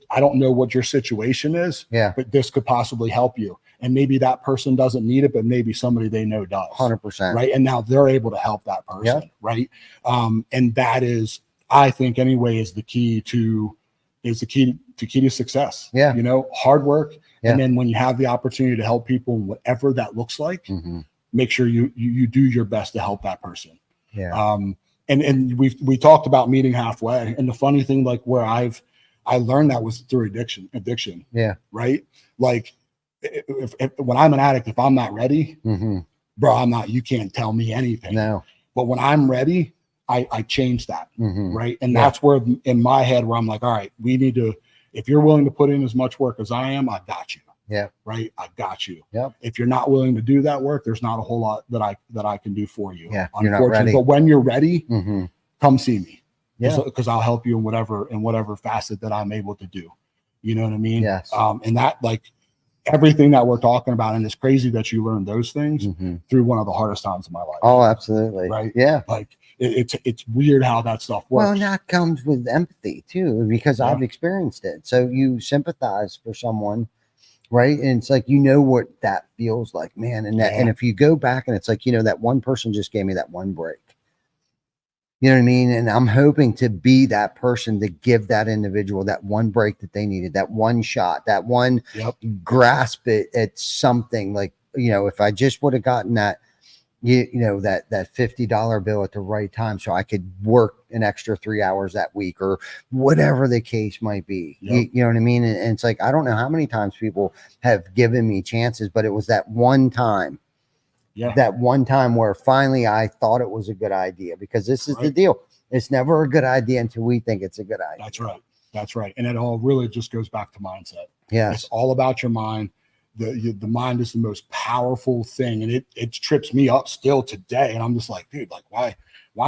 I don't know what your situation is, Yeah. but this could possibly help you. And maybe that person doesn't need it, but maybe somebody they know does. 100%. Right. And now they're able to help that person. Yeah. Right. And that is, I think anyway, is the key to success. Yeah. Hard work. Yeah. And then when you have the opportunity to help people, whatever that looks like, Mhm. make sure you do your best to help that person. Yeah. And we talked about meeting halfway. And the funny thing, like, where I learned that was through addiction. Yeah. Right. Like, if when I'm an addict, if I'm not ready, Mhm. bro, I'm not, you can't tell me anything. No. But when I'm ready, I change that. Mhm. Right. And Yeah. that's where, in my head, where I'm like, all right, we need to, if you're willing to put in as much work as I am, I got you. Yeah. Right. I got you. Yep. If you're not willing to do that work, there's not a whole lot that I can do for you. Yeah, you're not ready. But when you're ready, Mhm. come see me. Yeah. Because I'll help you in whatever facet that I'm able to do. You know what I mean? Yes. And that, like, everything that we're talking about, and it's crazy that you learned those things Mhm. through one of the hardest times of my life. Oh, absolutely. Right. Yeah. Like, it's weird how that stuff Well, works. and that comes with empathy too, because Yeah. I've experienced it. So you sympathize for someone, right? And it's like, what that feels like, man. And Yeah. and if you go back and it's like, that one person just gave me that one break. You know what I mean? And I'm hoping to be that person to give that individual that one break that they needed, that one shot, that one Yep. grasp at something. Like, if I just would have gotten that, that $50 bill at the right time, so I could work an extra 3 hours that week or whatever the case might be. Yep. You know what I mean? And it's like, I don't know how many times people have given me chances, but it was that one time. Yeah. That one time where finally I thought it was a good idea, because this is the Right. deal. It's never a good idea until we think it's a good idea. That's right. That's right. And it all really just goes back to mindset. Yes. It's all about your mind. The mind is the most powerful thing, and it trips me up still today. And I'm just like, dude, like, why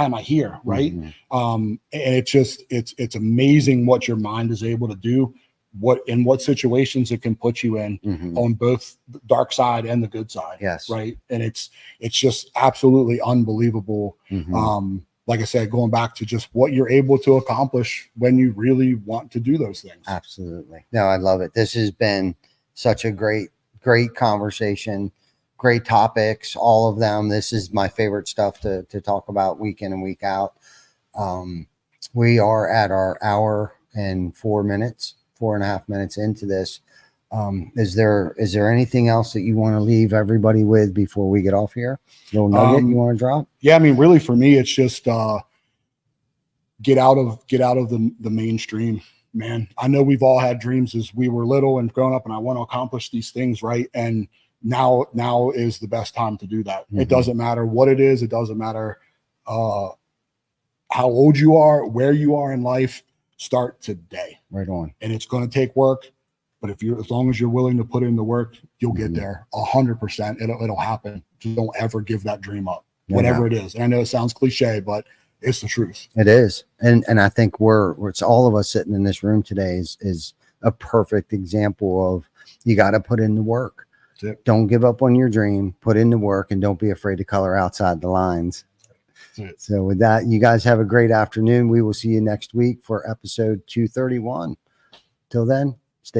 am I here? Right. Mhm. And it's amazing what your mind is able to do, what situations it can put you in, Mhm. on both the dark side and the good side. Yes. Right. And it's just absolutely unbelievable. Mhm. Like I said, going back to just what you're able to accomplish when you really want to do those things. Absolutely. No, I love it. This has been such a great conversation, great topics, all of them. This is my favorite stuff to talk about week in and week out. We are at our hour and 4.5 minutes into this. Is there anything else that you want to leave everybody with before we get off here? Little nugget you want to drop? Yeah, I mean, really for me, it's just get out of the mainstream, man. I know we've all had dreams as we were little and growing up, and I want to accomplish these things, right? And now is the best time to do that. It doesn't matter what it is. It doesn't matter how old you are, where you are in life. Start today. Right on. And it's going to take work. But as long as you're willing to put in the work, you'll get there 100%. It'll happen. Just don't ever give that dream up, whatever it is. And I know it sounds cliche, but it's the truth. It is. And I think it's all of us sitting in this room today is a perfect example of you got to put in the work. Don't give up on your dream, put in the work, and don't be afraid to color outside the lines. So with that, you guys have a great afternoon. We will see you next week for episode 231. Till then,